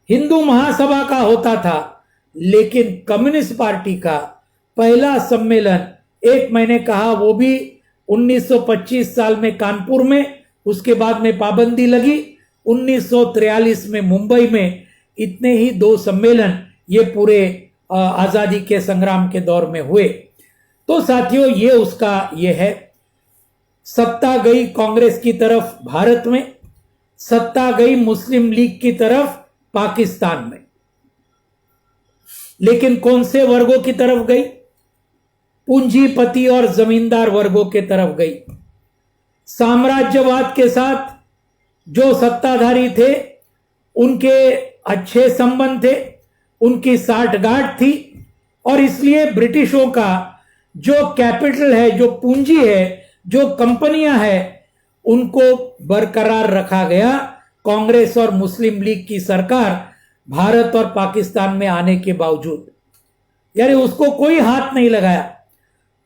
हिंदू महासभा का होता था, लेकिन कम्युनिस्ट पार्टी का पहला सम्मेलन एक मैंने कहा वो भी 1925 साल में कानपुर में, उसके बाद में पाबंदी लगी 1943 में मुंबई में। इतने ही दो सम्मेलन ये पूरे आजादी के संग्राम के दौर में हुए। तो साथियों ये उसका ये है, सत्ता गई कांग्रेस की तरफ भारत में, सत्ता गई मुस्लिम लीग की तरफ पाकिस्तान में। लेकिन कौन से वर्गों की तरफ गई? पूंजीपति और जमींदार वर्गों के तरफ गई। साम्राज्यवाद के साथ जो सत्ताधारी थे उनके अच्छे संबंध थे, उनकी साठगांठ थी और इसलिए ब्रिटिशों का जो कैपिटल है, जो पूंजी है, जो कंपनियां हैं, उनको बरकरार रखा गया। कांग्रेस और मुस्लिम लीग की सरकार भारत और पाकिस्तान में आने के बावजूद, यानी उसको कोई हाथ नहीं लगाया।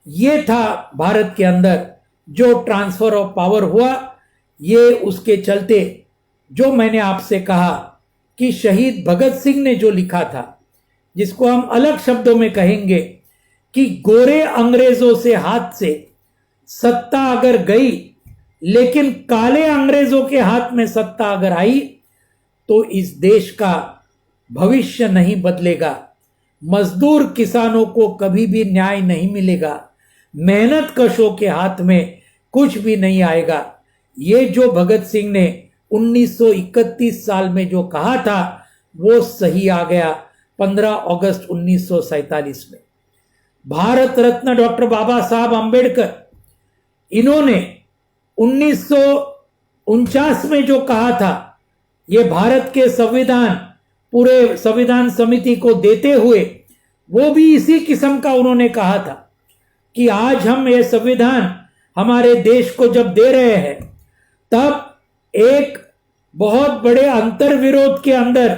ये था भारत के अंदर जो ट्रांसफर ऑफ पावर हुआ। ये उसके चलते जो मैंने आपसे कहा कि शहीद भगत सिंह ने जो लिखा था, जिसको हम अलग शब्दों में कहेंगे कि गोरे अंग्रेजों से हाथ से सत्ता अगर गई, लेकिन काले अंग्रेजों के हाथ में सत्ता अगर आई तो इस देश का भविष्य नहीं बदलेगा। मजदूर किसानों को कभी भी न्याय नहीं मिलेगा, मेहनत कशों के हाथ में कुछ भी नहीं आएगा। ये जो भगत सिंह ने 1931 साल में जो कहा था वो सही आ गया 15 अगस्त 1947 में। भारत रत्न डॉक्टर बाबा साहब अंबेडकर, इन्होंने 1949 में जो कहा था, ये भारत के संविधान पूरे संविधान समिति को देते हुए वो भी इसी किस्म का उन्होंने कहा था कि आज हम ये संविधान हमारे देश को जब दे रहे हैं तब एक बहुत बड़े अंतर्विरोध के अंदर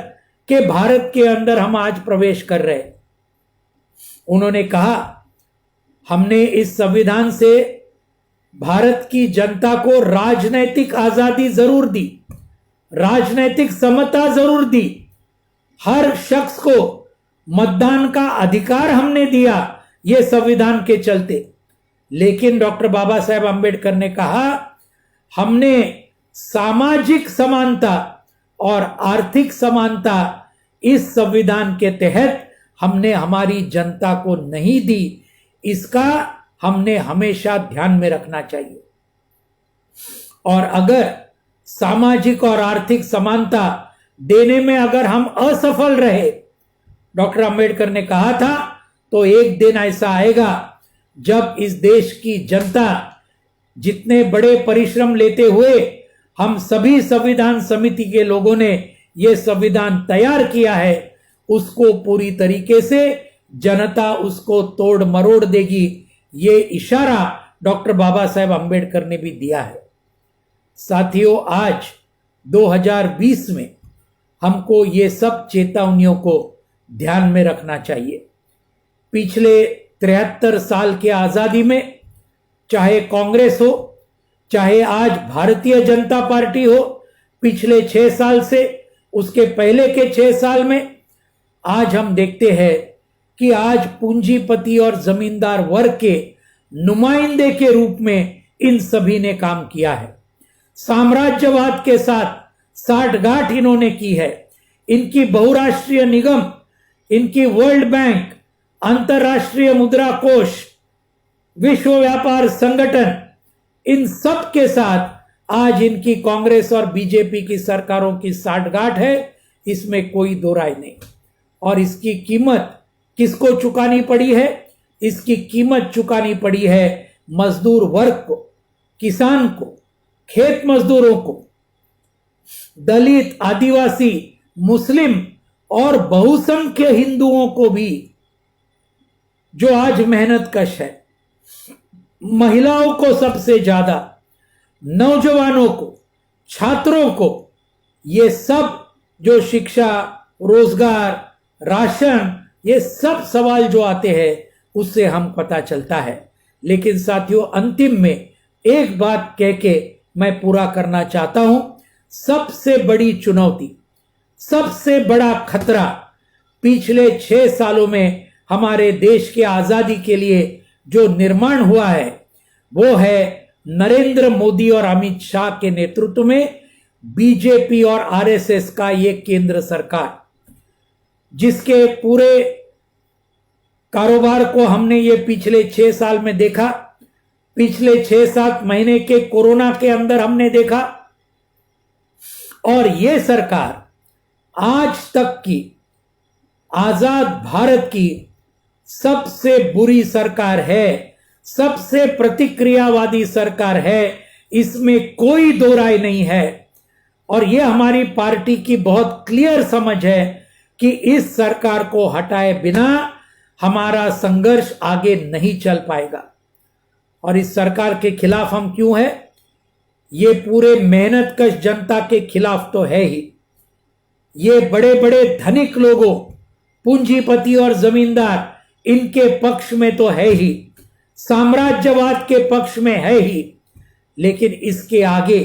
के भारत के अंदर हम आज प्रवेश कर रहे हैं। उन्होंने कहा हमने इस संविधान से भारत की जनता को राजनैतिक आजादी जरूर दी, राजनैतिक समता जरूर दी, हर शख्स को मतदान का अधिकार हमने दिया ये संविधान के चलते। लेकिन डॉक्टर बाबा साहेब अंबेडकर ने कहा हमने सामाजिक समानता और आर्थिक समानता इस संविधान के तहत हमने हमारी जनता को नहीं दी, इसका हमने हमेशा ध्यान में रखना चाहिए। और अगर सामाजिक और आर्थिक समानता देने में अगर हम असफल रहे, डॉक्टर अंबेडकर ने कहा था, तो एक दिन ऐसा आएगा जब इस देश की जनता जितने बड़े परिश्रम लेते हुए हम सभी संविधान समिति के लोगों ने ये संविधान तैयार किया है, उसको पूरी तरीके से जनता उसको तोड़ मरोड़ देगी, ये इशारा डॉक्टर बाबा साहेब अंबेडकर ने भी दिया है। साथियों, आज 2020 में हमको ये सब चेतावनियों को ध्यान में रखना चाहिए। पिछले 73 साल के आजादी में चाहे कांग्रेस हो, चाहे आज भारतीय जनता पार्टी हो, पिछले 6 साल से उसके पहले के 6 साल में, आज हम देखते हैं कि आज पूंजीपति और जमींदार वर्ग के नुमाइंदे के रूप में इन सभी ने काम किया है। साम्राज्यवाद के साथ साठगांठ इन्होंने की है। इनकी बहुराष्ट्रीय निगम, इनकी वर्ल्ड बैंक, अंतर्राष्ट्रीय मुद्रा कोष, विश्व व्यापार संगठन, इन सब के साथ आज इनकी कांग्रेस और बीजेपी की सरकारों की साठगांठ है, इसमें कोई दो राय नहीं। और इसकी कीमत किसको चुकानी पड़ी है? इसकी कीमत चुकानी पड़ी है मजदूर वर्ग को, किसान को, खेत मजदूरों को, दलित, आदिवासी, मुस्लिम और बहुसंख्य हिंदुओं को भी, जो आज मेहनत कश है, महिलाओं को सबसे ज्यादा, नौजवानों को, छात्रों को, ये सब जो शिक्षा, रोजगार, राशन, ये सब सवाल जो आते हैं उससे हम पता चलता है। लेकिन साथियों, अंतिम में एक बात कह के मैं पूरा करना चाहता हूं। सबसे बड़ी चुनौती, सबसे बड़ा खतरा पिछले 6 सालों में हमारे देश के आजादी के लिए जो निर्माण हुआ है, वो है नरेंद्र मोदी और अमित शाह के नेतृत्व में बीजेपी और आरएसएस का ये केंद्र सरकार, जिसके पूरे कारोबार को हमने ये पिछले 6 साल में देखा। पिछले 6-7 महीने के कोरोना के अंदर हमने देखा। और ये सरकार आज तक की आजाद भारत की सबसे बुरी सरकार है, सबसे प्रतिक्रियावादी सरकार है, इसमें कोई दो राय नहीं है। और यह हमारी पार्टी की बहुत क्लियर समझ है कि इस सरकार को हटाए बिना हमारा संघर्ष आगे नहीं चल पाएगा। और इस सरकार के खिलाफ हम क्यों हैं? ये पूरे मेहनतकश जनता के खिलाफ तो है ही। ये बड़े बड़े धनिक लोगों, पूंजीपति और जमींदार, इनके पक्ष में तो है ही, साम्राज्यवाद के पक्ष में है ही। लेकिन इसके आगे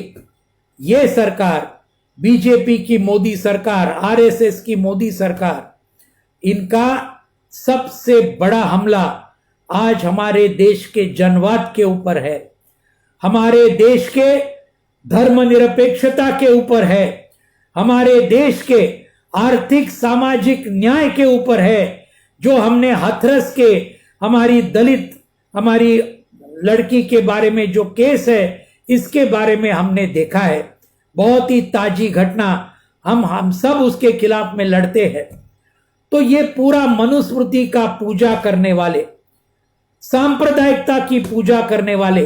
ये सरकार, बीजेपी की मोदी सरकार, आरएसएस की मोदी सरकार, इनका सबसे बड़ा हमला आज हमारे देश के जनवाद के ऊपर है, हमारे देश के धर्मनिरपेक्षता के ऊपर है, हमारे देश के आर्थिक सामाजिक न्याय के ऊपर है। जो हमने हाथरस के हमारी दलित, हमारी लड़की के बारे में जो केस है, इसके बारे में हमने देखा है, बहुत ही ताजी घटना, हम सब उसके खिलाफ में लड़ते हैं। तो ये पूरा मनुस्मृति का पूजा करने वाले, सांप्रदायिकता की पूजा करने वाले,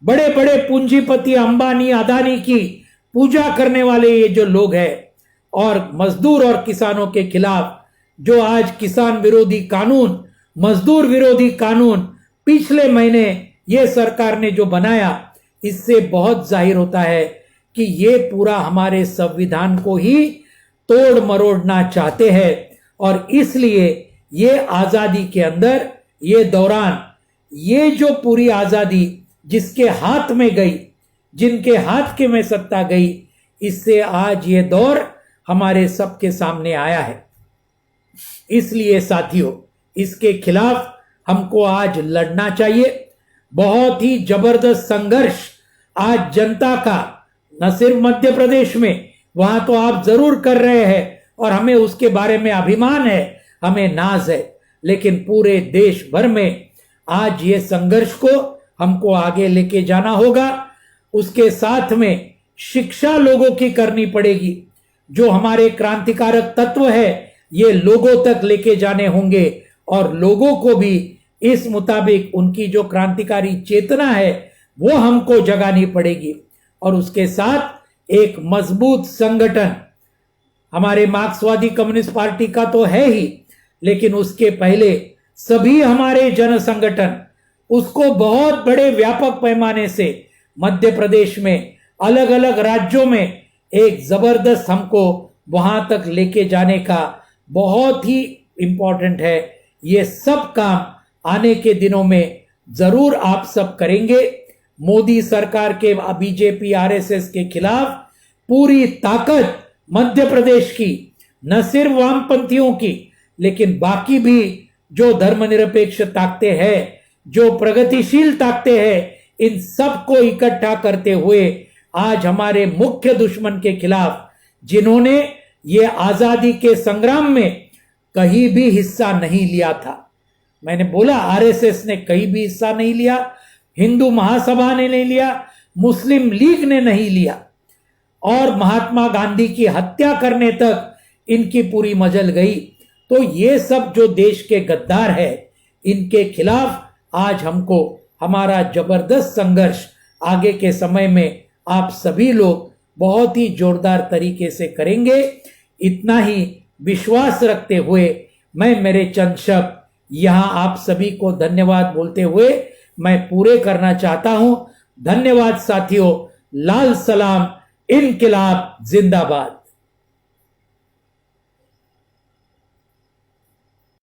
बड़े बड़े पूंजीपति अंबानी अदानी की पूजा करने वाले ये जो लोग हैं, और मजदूर और किसानों के खिलाफ जो आज किसान विरोधी कानून, मजदूर विरोधी कानून पिछले महीने ये सरकार ने जो बनाया, इससे बहुत जाहिर होता है कि ये पूरा हमारे संविधान को ही तोड़ मरोड़ना चाहते हैं। और इसलिए ये आजादी के अंदर, ये दौरान, ये जो पूरी आजादी जिसके हाथ में गई, जिनके हाथ के में सत्ता गई, इससे आज ये दौर हमारे सबके सामने आया है। इसलिए साथियों, इसके खिलाफ हमको आज लड़ना चाहिए। बहुत ही जबरदस्त संघर्ष आज जनता का, न सिर्फ मध्य प्रदेश में, वहां तो आप जरूर कर रहे हैं और हमें उसके बारे में अभिमान है, हमें नाज है, लेकिन पूरे देश भर में आज ये संघर्ष को हमको आगे लेके जाना होगा। उसके साथ में शिक्षा लोगों की करनी पड़ेगी। जो हमारे क्रांतिकारक तत्व है, ये लोगों तक लेके जाने होंगे और लोगों को भी इस मुताबिक उनकी जो क्रांतिकारी चेतना है वो हमको जगानी पड़ेगी। और उसके साथ एक मजबूत संगठन हमारे मार्क्सवादी कम्युनिस्ट पार्टी का तो है ही, लेकिन उसके पहले सभी हमारे जन संगठन उसको बहुत बड़े व्यापक पैमाने से मध्य प्रदेश में अलग अलग राज्यों में एक जबरदस्त हमको वहां तक लेके जाने का बहुत ही इंपॉर्टेंट है। ये सब काम आने के दिनों में जरूर आप सब करेंगे। मोदी सरकार के बीजेपी आरएसएस के खिलाफ पूरी ताकत मध्य प्रदेश की, न सिर्फ वामपंथियों की लेकिन बाकी भी जो धर्मनिरपेक्ष ताकतें हैं, जो प्रगतिशील ताकतें हैं, इन सब को इकट्ठा करते हुए आज हमारे मुख्य दुश्मन के खिलाफ, जिन्होंने ये आजादी के संग्राम में कहीं भी हिस्सा नहीं लिया था, मैंने बोला आरएसएस ने कहीं भी हिस्सा नहीं लिया, हिंदू महासभा ने नहीं लिया, मुस्लिम लीग ने नहीं लिया, और महात्मा गांधी की हत्या करने तक इनकी पूरी मजल गई। तो ये सब जो देश के गद्दार है, इनके खिलाफ आज हमको हमारा जबरदस्त संघर्ष आगे के समय में आप सभी लोग बहुत ही जोरदार तरीके से करेंगे। इतना ही विश्वास रखते हुए मैं मेरे चंद शब्द यहां आप सभी को धन्यवाद बोलते हुए मैं पूरे करना चाहता हूं। धन्यवाद साथियों। लाल सलाम, इनकिलाब जिंदाबाद।